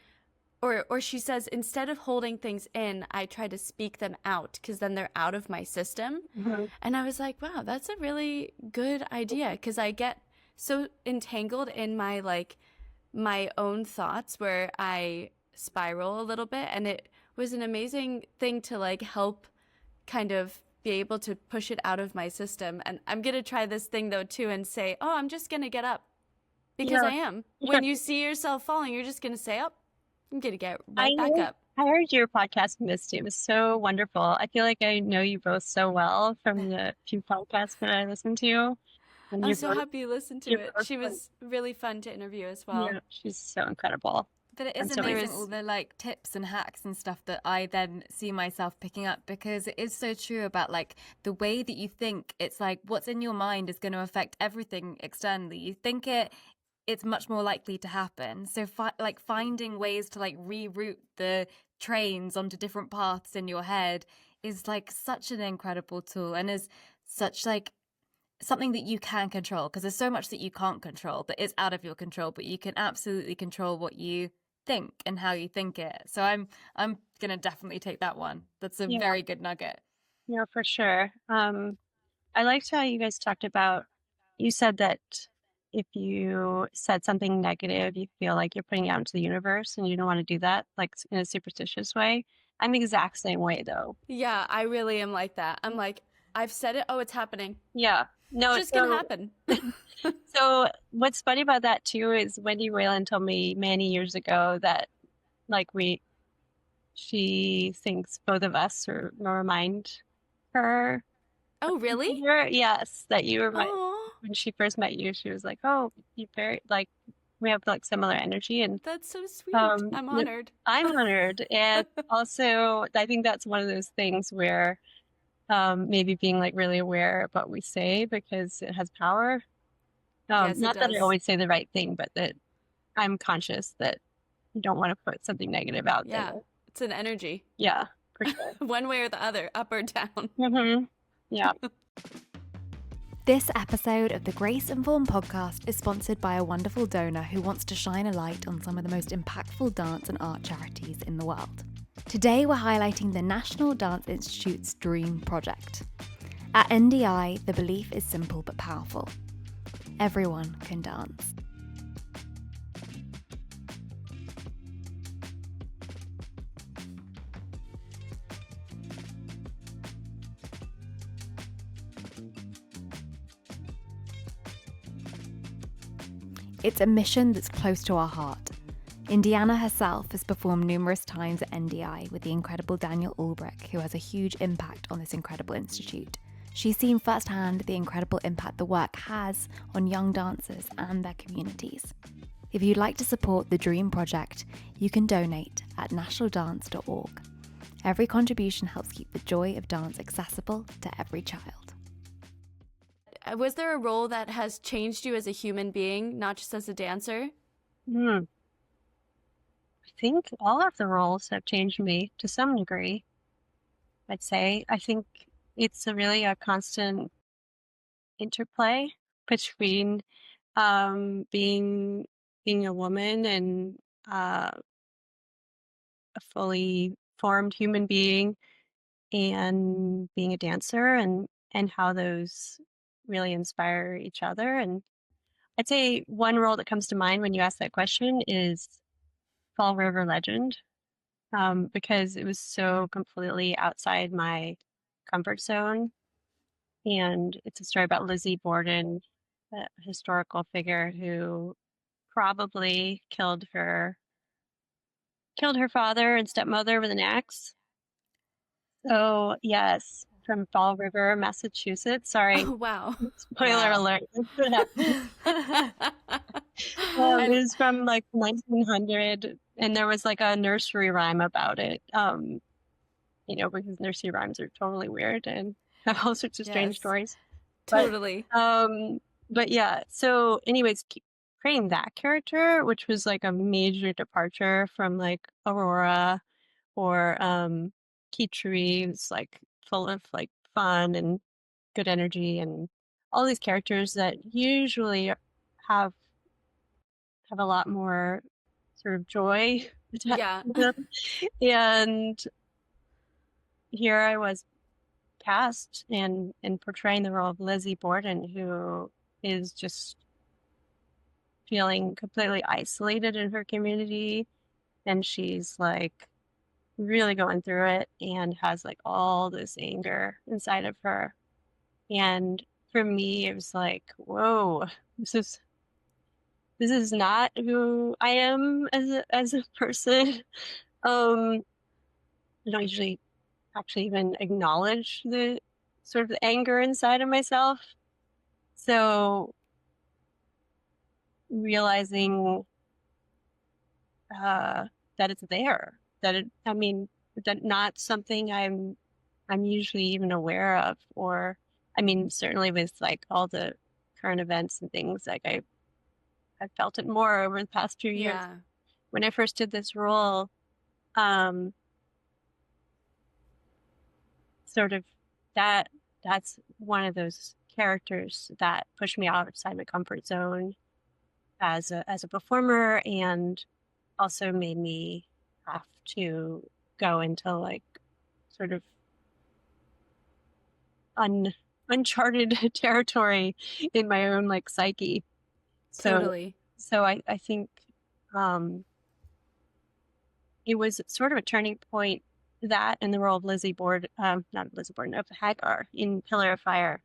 or she says, instead of holding things in, I try to speak them out, because then they're out of my system. Mm-hmm. And I was like, wow, that's a really good idea, because I get so entangled in my own thoughts where I spiral a little bit. And it was an amazing thing to like help kind of be able to push it out of my system. And I'm going to try this thing though too, and say, oh, I'm just going to get up, because I am. When you see yourself falling, you're just going to say, oh, I'm going to get right back up. I heard your podcast, Misty. It was so wonderful. I feel like I know you both so well from the few podcasts that I listened to. And I'm so happy you listened to it. She was really fun to interview as well. Yeah, she's so incredible. But it is amazing, all the like tips and hacks and stuff that I then see myself picking up, because it is so true about like the way that you think. It's like what's in your mind is going to affect everything externally. You think it's much more likely to happen. So finding ways to like reroute the trains onto different paths in your head is like such an incredible tool, and is such like something that you can control, because there's so much that you can't control that is out of your control, but you can absolutely control what you think and how you think it. So I'm gonna definitely take that one. That's a very good nugget. Yeah, for sure. I liked how you guys talked about, you said that if you said something negative, you feel like you're putting it out into the universe, and you don't want to do that like in a superstitious way. I'm the exact same way though. Yeah, I really am like that. I'm like, I've said it, oh, it's happening. Yeah. No, it's just gonna happen. So what's funny about that too is Wendy Whalen told me many years ago that like she thinks both of us remind her. Oh, really? Yes, that you were Aww. when she first met you, she was like, "Oh, you very like we have like similar energy," and that's so sweet. I'm honored. I'm honored, and also I think that's one of those things where maybe being like really aware of what we say, because it has power. Yes, not that I always say the right thing, but that I'm conscious that you don't want to put something negative out there. Yeah, it's an energy. Yeah, for sure. One way or the other, up or down. Mm-hmm. Yeah. This episode of the Grace Informed podcast is sponsored by a wonderful donor who wants to shine a light on some of the most impactful dance and art charities in the world. Today we're highlighting the National Dance Institute's Dream Project. At NDI, the belief is simple but powerful. Everyone can dance. It's a mission that's close to our heart. Indiana herself has performed numerous times at NDI with the incredible Daniel Ulbrich, who has a huge impact on this incredible institute. She's seen firsthand the incredible impact the work has on young dancers and their communities. If you'd like to support the Dream Project, you can donate at nationaldance.org. Every contribution helps keep the joy of dance accessible to every child. Was there a role that has changed you as a human being, not just as a dancer? I think all of the roles have changed me to some degree, I'd say. I think it's really a constant interplay between being a woman and a fully formed human being and being a dancer, and how those really inspire each other. And I'd say one role that comes to mind when you ask that question is Fall River Legend, because it was so completely outside my comfort zone. And it's a story about Lizzie Borden, a historical figure who probably killed her father and stepmother with an axe. So yes, from Fall River, Massachusetts. Sorry, Oh, wow. spoiler Wow. alert. It was from like 1900, and there was like a nursery rhyme about it. Because nursery rhymes are totally weird and have all sorts of strange Yes, stories. totally. But yeah. So, anyways, creating that character, which was like a major departure from like Aurora or Kitri, was like full of like fun and good energy and all these characters that usually have a lot more sort of joy attached Yeah. to them. And here I was cast and portraying the role of Lizzie Borden, who is just feeling completely isolated in her community, and she's like really going through it and has like all this anger inside of her. And for me, it was like, whoa, this is not who I am as a person. I don't usually actually even acknowledge the sort of anger inside of myself. So realizing that it's there, that not something I'm usually even aware of, or I mean, certainly with like all the current events and things, like I've felt it more over the past few years. Yeah. When I first did this role, sort of that's one of those characters that pushed me outside my comfort zone as a performer, and also made me have to go into like sort of uncharted territory in my own like psyche. Totally. So I think it was sort of a turning point, that and the role of not Lizzie Borden, of Hagar in Pillar of Fire.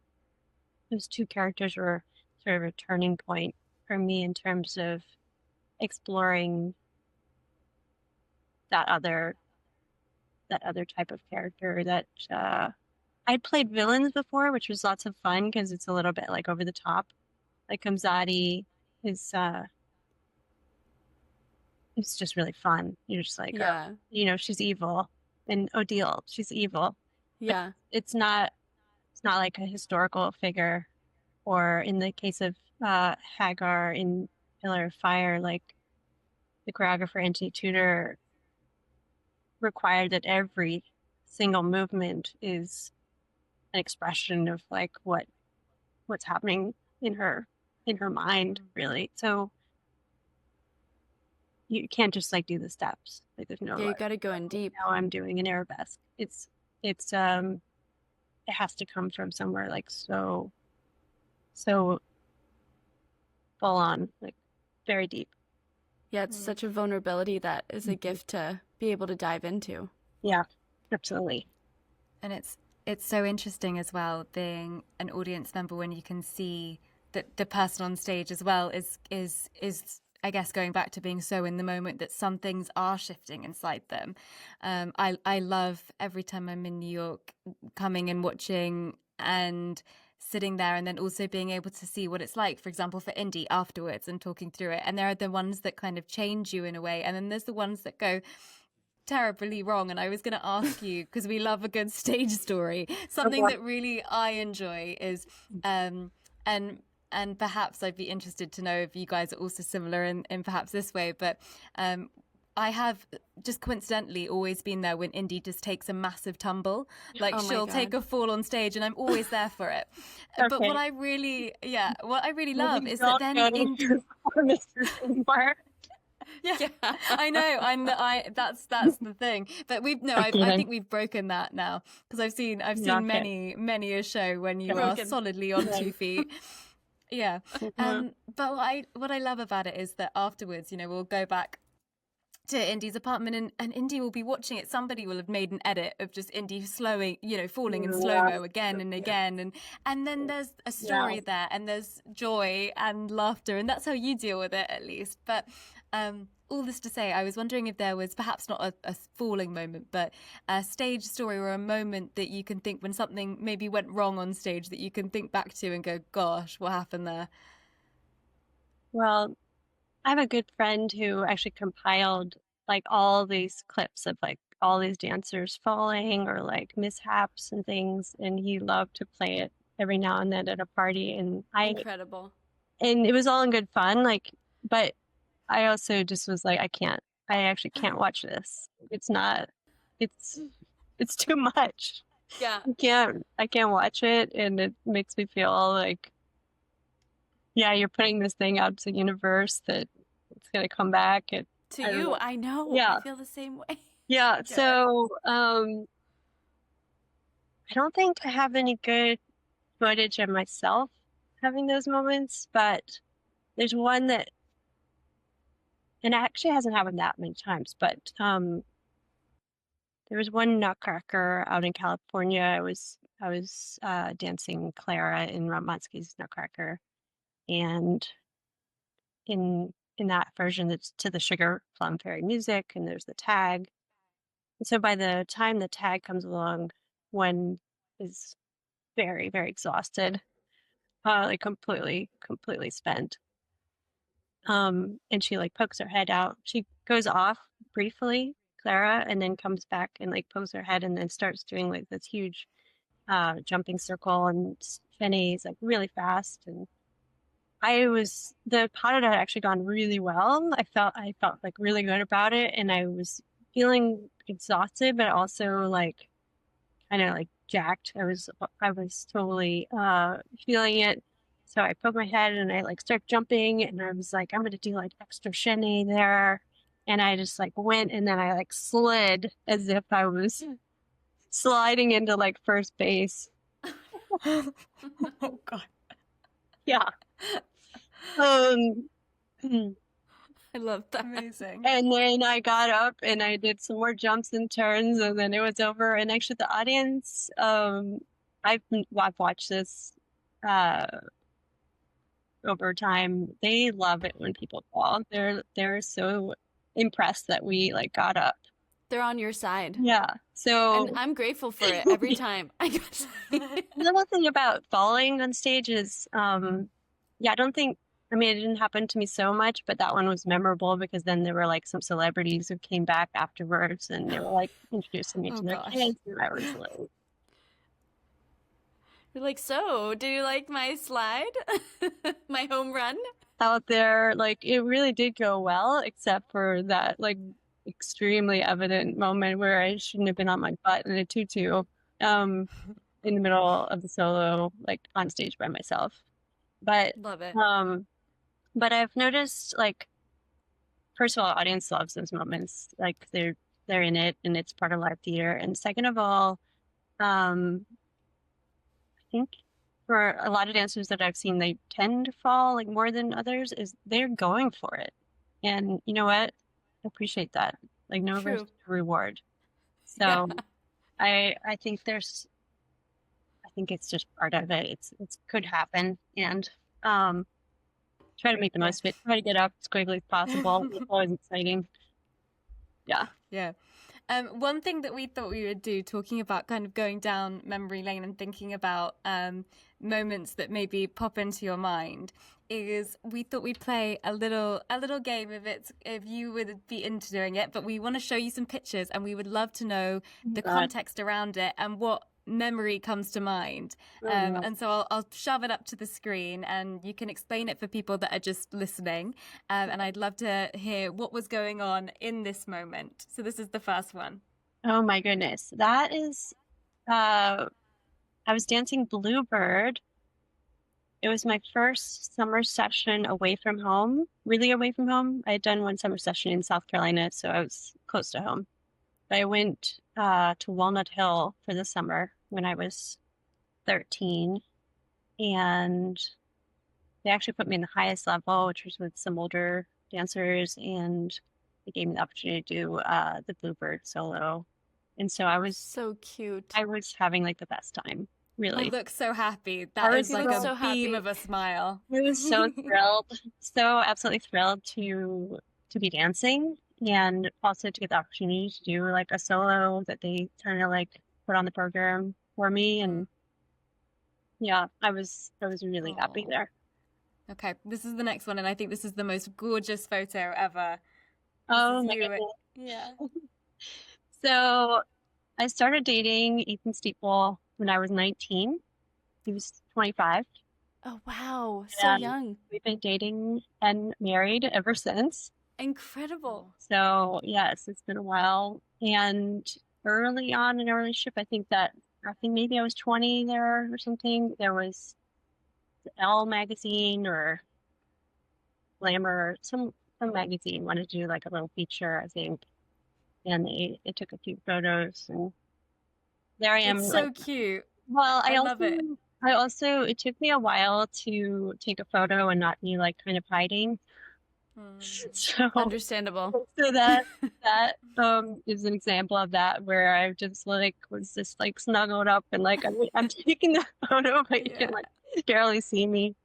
Those two characters were sort of a turning point for me in terms of exploring that other type of character that I'd played villains before, which was lots of fun because it's a little bit like over the top. Like Kamzadi is it's just really fun. You're just like, Yeah. she's evil, and Odile, she's evil. Yeah. It's not like a historical figure, or in the case of Hagar in Pillar of Fire, like the choreographer Anthony Tudor required that every single movement is an expression of like what's happening in her mind, really. So you can't just like do the steps. Like there's no Yeah, you like, got to go in deep. now I'm doing an arabesque. It's it has to come from somewhere like so full on, like very deep. Yeah, it's such a vulnerability that is a gift to be able to dive into. Yeah, absolutely. And it's so interesting as well, being an audience member, when you can see that the person on stage as well is I guess going back to being so in the moment, that some things are shifting inside them. I love every time I'm in New York coming and watching and sitting there and then also being able to see what it's like, for example, for Indy afterwards and talking through it. And there are the ones that kind of change you in a way. And then there's the ones that go terribly wrong. And I was going to ask you, because we love a good stage story, something that really I enjoy is, and perhaps I'd be interested to know if you guys are also similar in perhaps this way, but I have just coincidentally always been there when Indy just takes a massive tumble. Like she'll take a fall on stage and I'm always there for it. Okay. But what I really love is that then Indy... Yeah, I know. That's the thing. But I think we've broken that now, because I've seen many a show when you are solidly on 2 feet. Yeah. But what I love about it is that afterwards, we'll go back to Indy's apartment and Indy will be watching it. Somebody will have made an edit of just Indy slowing, falling in slow-mo again and again. And then there's a story there, and there's joy and laughter, and that's how you deal with it, at least. But all this to say, I was wondering if there was perhaps not a falling moment, but a stage story or a moment that you can think when something maybe went wrong on stage that you can think back to and go, gosh, what happened there? Well, I have a good friend who actually compiled like all these clips of like all these dancers falling or like mishaps and things, and he loved to play it every now and then at a party. And Incredible. And it was all in good fun, like, but I also just was like, I actually can't watch this. It's too much. Yeah. I can't watch it, and it makes me feel like, yeah, you're putting this thing out to the universe that it's going to come back. I know. Yeah. I feel the same way. Yeah. So, I don't think I have any good footage of myself having those moments, but there's one that, and it actually hasn't happened that many times, but, there was one Nutcracker out in California. I was dancing Clara in Rotmansky's Nutcracker. And in that version, it's to the Sugar Plum Fairy music, and there's the tag. And so by the time the tag comes along, one is very, very exhausted, like completely spent. And she like pokes her head out. She goes off briefly, Clara, and then comes back and like pokes her head and then starts doing like this huge jumping circle and Jenny's like really fast. And the pilot had actually gone really well. I felt like really good about it, and I was feeling exhausted, but also like kind of like jacked. I was totally feeling it. So I poked my head and I like start jumping, and I was like, I'm gonna do like extra shinny there, and I just like went, and then I like slid as if I was sliding into like first base. Oh God. Yeah. I love that. Amazing. And then I got up and I did some more jumps and turns, and then it was over. And actually the audience, I've watched this over time. They love it when people fall. They're so impressed that we like got up. They're on your side. Yeah. So and I'm grateful for it every time. The one thing about falling on stage is, it didn't happen to me so much, but that one was memorable because then there were like some celebrities who came back afterwards and they were like introducing me to their kids, and I was like, you're like, so do you like my slide? My home run? Out there, like it really did go well, except for that like extremely evident moment where I shouldn't have been on my butt in a tutu in the middle of the solo, like on stage by myself. But love it. But I've noticed, like, first of all, audience loves those moments. Like they're in it, and it's part of live theater. And second of all, I think for a lot of dancers that I've seen, they tend to fall like more than others. Is they're going for it, and you know what? I appreciate that. Like no reward. So I think I think it's just part of it. It could happen, and try to make the most of it. Try to get up as quickly as possible. It's always exciting. Yeah. Yeah. One thing that we thought we would do, talking about kind of going down memory lane and thinking about moments that maybe pop into your mind, is we thought we'd play a little game if you would be into doing it. But we want to show you some pictures, and we would love to know the context around it and what memory comes to mind. And so I'll shove it up to the screen, and you can explain it for people that are just listening. And I'd love to hear what was going on in this moment. So this is the first one. Oh my goodness. That is, I was dancing Bluebird. It was my first summer session away from home, really away from home. I had done one summer session in South Carolina, so I was close to home. But I went to Walnut Hill for the summer when I was 13, and they actually put me in the highest level, which was with some older dancers, and they gave me the opportunity to do the Bluebird solo. And so I was so cute. I was having like the best time, really. You look so happy. That is like a beam of a smile. I was so thrilled, so absolutely thrilled to be dancing, and also to get the opportunity to do like a solo that they kind of like put on the program for me. And yeah, I was really happy there. Okay, this is the next one, and I think this is the most gorgeous photo ever. Oh my goodness. Yeah. So I started dating Ethan Steeple when I was 19. He was 25. Oh, wow. So young. We've been dating and married ever since. Incredible. So yes, it's been a while. And early on in our relationship, I think maybe I was 20 there or something. There was the Elle magazine or Glamour, some magazine wanted to do like a little feature, I think. And they took a few photos, and there I am. It's so cute. Well, I love it. It took me a while to take a photo and not be like kind of hiding. So understandable. So that is an example of that, where I just like was just like snuggled up and like I'm taking the photo, but you can like barely see me.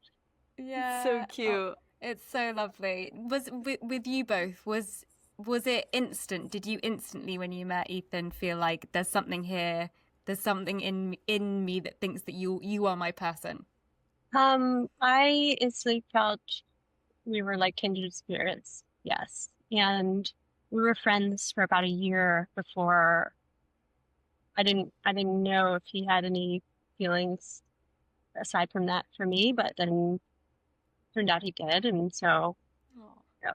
Yeah, so cute. Oh, it's so lovely. Was with you both? Was it instant? Did you instantly, when you met Ethan, feel like there's something here? There's something in me that thinks that you are my person? I instantly felt we were like kindred spirits, yes. And we were friends for about a year before. I didn't know if he had any feelings aside from that for me, but then turned out he did, and so yeah,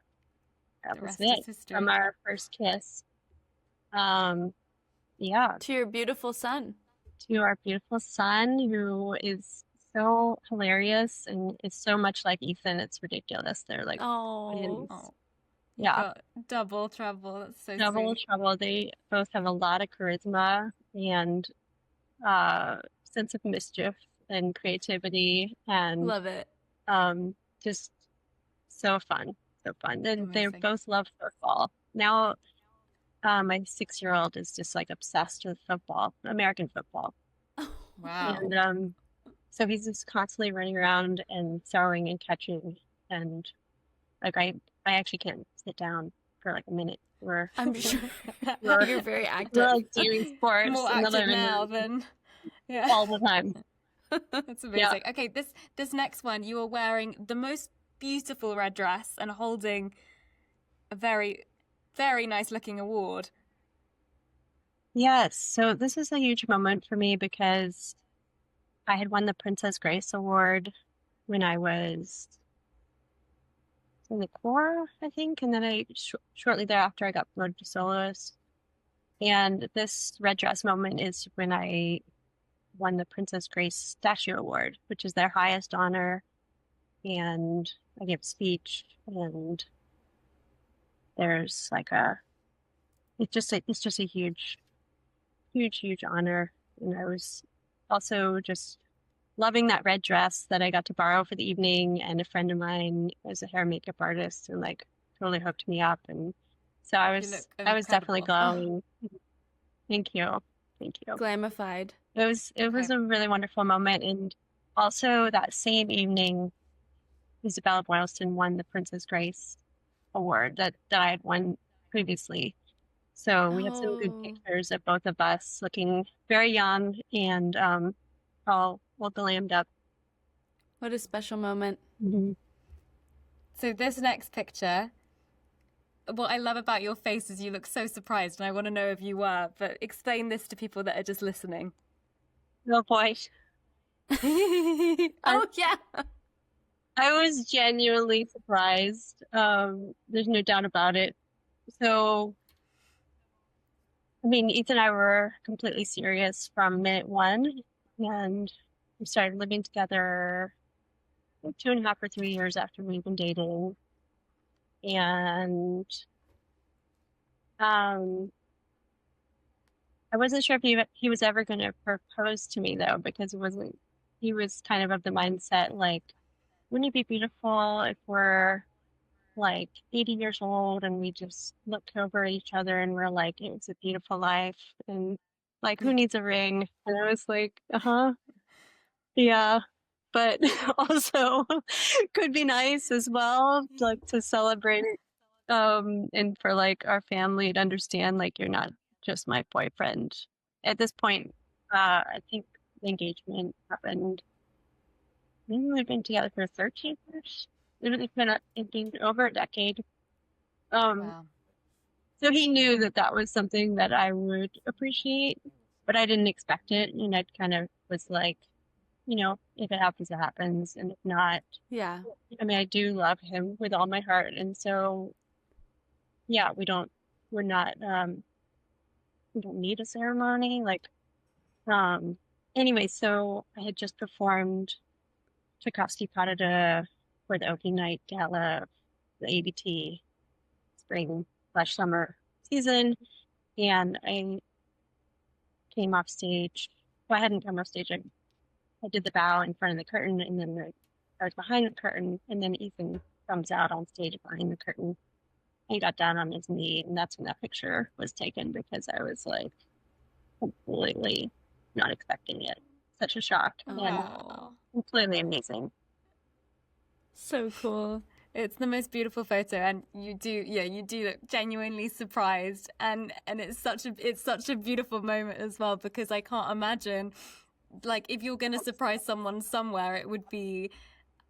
that was it from our first kiss. Yeah. To your beautiful son. To our beautiful son, who is so hilarious and is so much like Ethan. It's ridiculous. They're like twins. Yeah. Double trouble. That's so double sweet. trouble. They both have a lot of charisma and sense of mischief and creativity, and love it. Just so fun. And Amazing. they both love football. Now my 6-year-old is just like obsessed with football, American football. Wow. And so he's just constantly running around and throwing and catching, and like I actually can't sit down for like a minute. I'm sure you're very active. We're like doing sports More active now than all the time. That's amazing. Yeah. Okay, this next one, you are wearing the most beautiful red dress and holding a very, very nice looking award. Yes, so this is a huge moment for me because I had won the Princess Grace Award when I was in the corps, I think, and then I shortly thereafter I got promoted to soloist. And this red dress moment is when I won the Princess Grace Statue Award, which is their highest honor. And I gave a speech, and there's like it's just a huge honor. And I was also just loving that red dress that I got to borrow for the evening, and a friend of mine was a hair and makeup artist and like totally hooked me up, and so I was definitely glowing. Thank you. Glamified. It was a really wonderful moment. And also that same evening, Isabella Boylston won the Princess Grace Award that I had won previously. So we have some good Oh, pictures of both of us looking very young and all glammed up. what a special moment. Mhm. So this next picture, what I love about your face is you look so surprised, and I want to know if you were, but explain this to people that are just listening. Oh boy. Oh, yeah. I was genuinely surprised. There's no doubt about it. So, I mean, Ethan and I were completely serious from minute one, and we started living together like 2.5 or 3 years after we've been dating. And um, I wasn't sure if he was ever going to propose to me though, because he was kind of the mindset like, wouldn't it be beautiful if we're like 80 years old and we just looked over at each other and we're like, it was a beautiful life and like, who needs a ring? And I was like, uh-huh, yeah. But also could be nice as well, like to celebrate and for like our family to understand like you're not just my boyfriend. At this point, I think the engagement happened. Maybe we've been together for 13 years. It's been over a decade. Um, Wow. so he knew that that was something that I would appreciate, but I didn't expect it. And I kind of was like, if it happens, it happens. And if not, Yeah. I mean, I do love him with all my heart. And so, yeah, we're not, we don't need a ceremony. Like, um, anyway, so I had just performed Tchaikovsky Candida for the opening night gala of the ABT spring/summer season. And I came off stage. Well, I hadn't come off stage. I did the bow in front of the curtain, and then I was behind the curtain, and then Ethan comes out on stage behind the curtain. He got down on his knee, and that's when that picture was taken because I was like completely not expecting it. Such a shock and Oh, completely amazing. So cool. It's the most beautiful photo, and you do look genuinely surprised, and it's such a beautiful moment as well, because I can't imagine, like, if you're gonna surprise someone somewhere, it would be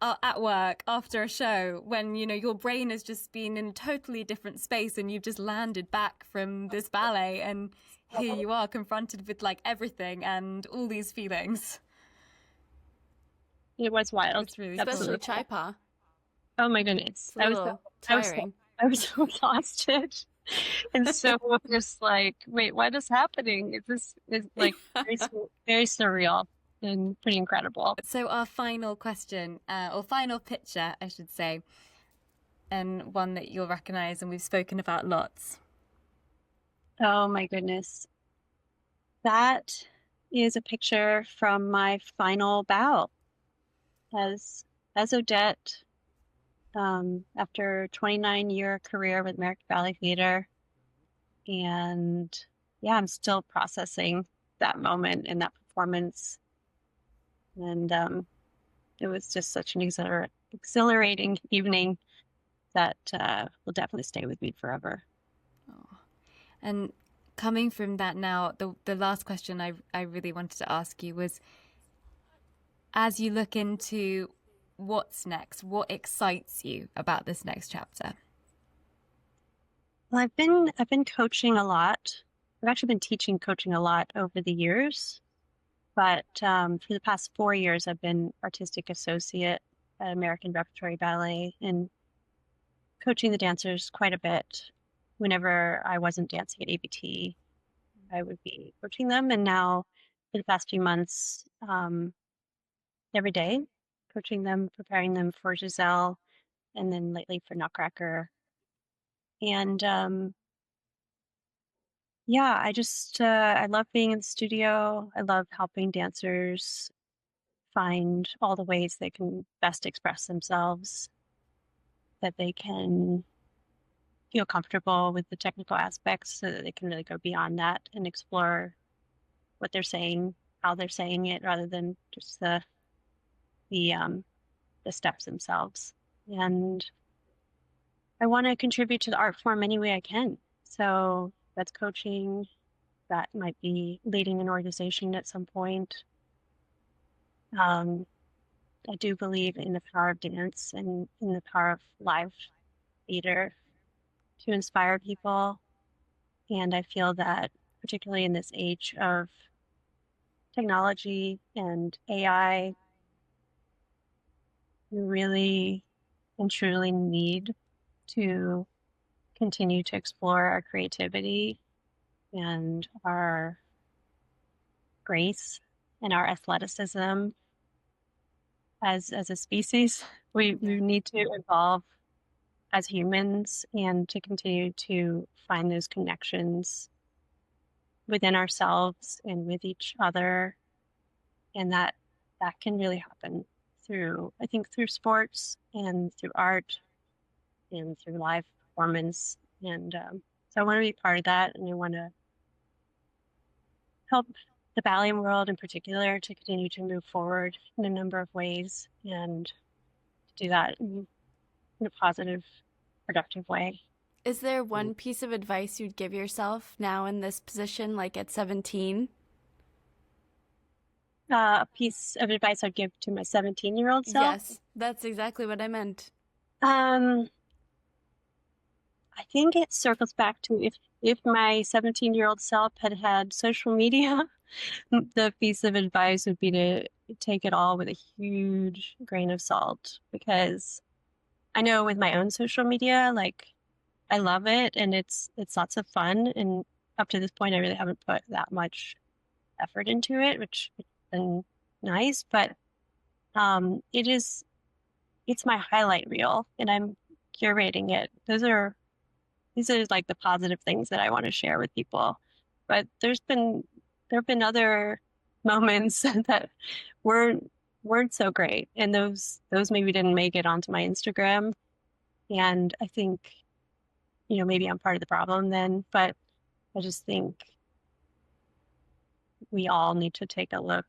at work after a show when your brain has just been in a totally different space, and you've just landed back from this ballet, and here you are confronted with like everything and all these feelings. It was wild. It's really especially Absolutely. chai pa. Oh my goodness. It's a little tiring. I was so exhausted. And so just like, wait, what is happening? Is like very surreal and pretty incredible. So our final question, or final picture, I should say, and one that you'll recognize and we've spoken about lots. Oh my goodness. That is a picture from my final bow as Odette, after a 29-year career with American Ballet Theatre. And yeah, I'm still processing that moment and that performance. And it was just such an exhilarating evening that will definitely stay with me forever. Oh. And coming from that now, the last question I really wanted to ask you was, as you look into what's next, what excites you about this next chapter? Well, I've been coaching a lot. I've actually been teaching coaching a lot over the years. But for the past 4 years, I've been artistic associate at American Repertory Ballet and coaching the dancers quite a bit. Whenever I wasn't dancing at ABT, I would be coaching them. And now for the past few months, every day, coaching them, preparing them for Giselle, and then lately for Nutcracker. And yeah, I love being in the studio. I love helping dancers find all the ways they can best express themselves, that they can feel comfortable with the technical aspects so that they can really go beyond that and explore what they're saying, how they're saying it, rather than just the steps themselves. And I want to contribute to the art form any way I can. So that's coaching, that might be leading an organization at some point. I do believe in the power of dance and in the power of live theater to inspire people. And I feel that, particularly in this age of technology and AI, we really and truly need to continue to explore our creativity and our grace and our athleticism as a species. We need to evolve as humans and to continue to find those connections within ourselves and with each other. And that can really happen through sports and through art and through live performance. And so I want to be part of that, and I want to help the ballet world in particular to continue to move forward in a number of ways, and to do that in a positive, productive way. Is there one piece of advice you'd give yourself now in this position, like at 17? A piece of advice I'd give to my 17-year-old self? Yes, that's exactly what I meant. I think it circles back to if my 17-year-old self had social media, the piece of advice would be to take it all with a huge grain of salt, because I know with my own social media, like, I love it and it's lots of fun, and up to this point I really haven't put that much effort into it, which has been nice, but it's my highlight reel and I'm curating it. These are like the positive things that I want to share with people. But there have been other moments that weren't so great, and those maybe didn't make it onto my Instagram. And I think, maybe I'm part of the problem then, but I just think we all need to take a look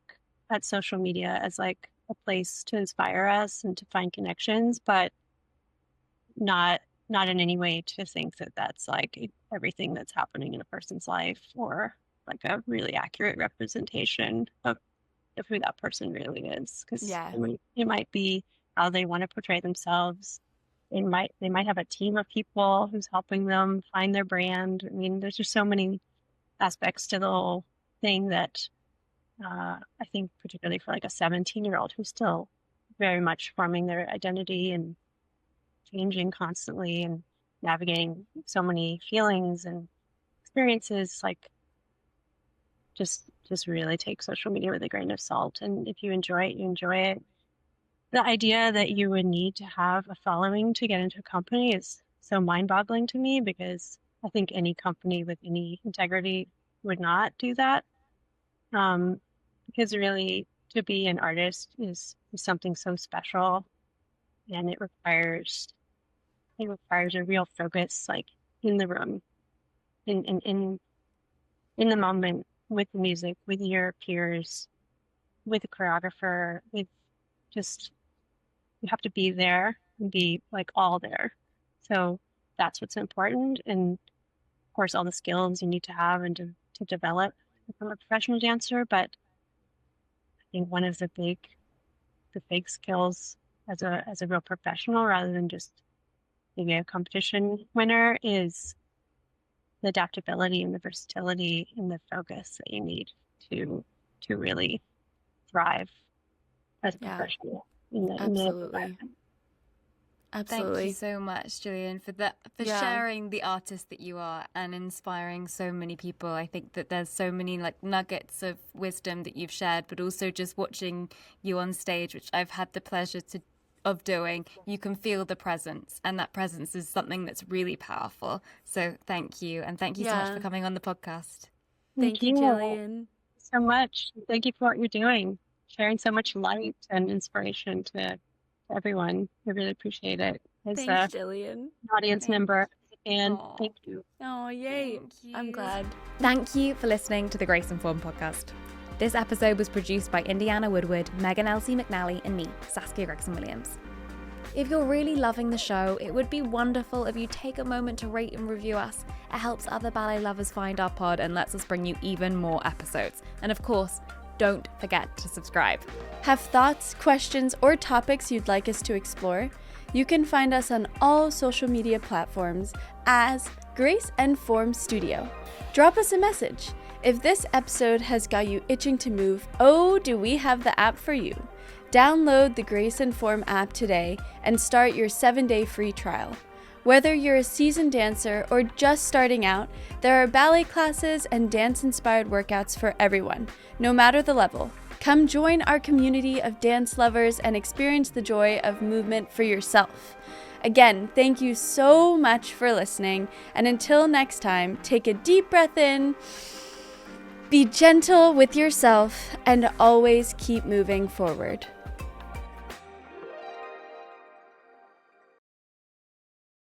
at social media as like a place to inspire us and to find connections, but not in any way to think that that's like everything that's happening in a person's life, or like a really accurate representation of who that person really is. Because it might be how they want to portray themselves. They might have a team of people who's helping them find their brand. I mean, there's just so many aspects to the whole thing that I think, particularly for like a 17-year-old who's still very much forming their identity and changing constantly and navigating so many feelings and experiences, like just really take social media with a grain of salt. And if you enjoy it, you enjoy it. The idea that you would need to have a following to get into a company is so mind-boggling to me, because I think any company with any integrity would not do that. Because really, to be an artist is something so special, and it requires a real focus, like in the room, in the moment, with the music, with your peers, with the choreographer, with just, you have to be there and be like all there. So that's what's important. And of course, all the skills you need to have and to develop to become a professional dancer. But I think one of the big skills as a real professional, rather than just maybe a competition winner, is the adaptability and the versatility and the focus that you need to really thrive as a professional in the Absolutely. Thank you so much, Gillian, for sharing the artist that you are and inspiring so many people. I think that there's so many like nuggets of wisdom that you've shared, but also just watching you on stage, which I've had the pleasure of doing, you can feel the presence, and that presence is something that's really powerful. So thank you, and thank you so much for coming on the podcast. Thank you, Gillian, so much. Thank you for what you're doing, sharing so much light and inspiration to everyone. I really appreciate it. Thanks, Gillian. Audience member, and thank you. Oh, yay! I'm glad. Thank you for listening to the Grace and Form podcast. This episode was produced by Indiana Woodward, Megan Elsie McNally, and me, Saskia Gregson-Williams. If you're really loving the show, it would be wonderful if you take a moment to rate and review us It helps other ballet lovers find our pod and lets us bring you even more episodes. And of course, don't forget to subscribe. Have thoughts, questions, or topics you'd like us to explore? You can find us on all social media platforms as Grace and Form Studio. Drop us a message. If this episode has got you itching to move, oh, do we have the app for you. Download the Grace and Form app today and start your 7-day free trial. Whether you're a seasoned dancer or just starting out, there are ballet classes and dance-inspired workouts for everyone, no matter the level. Come join our community of dance lovers and experience the joy of movement for yourself. Again, thank you so much for listening, and until next time, take a deep breath in, be gentle with yourself, and always keep moving forward.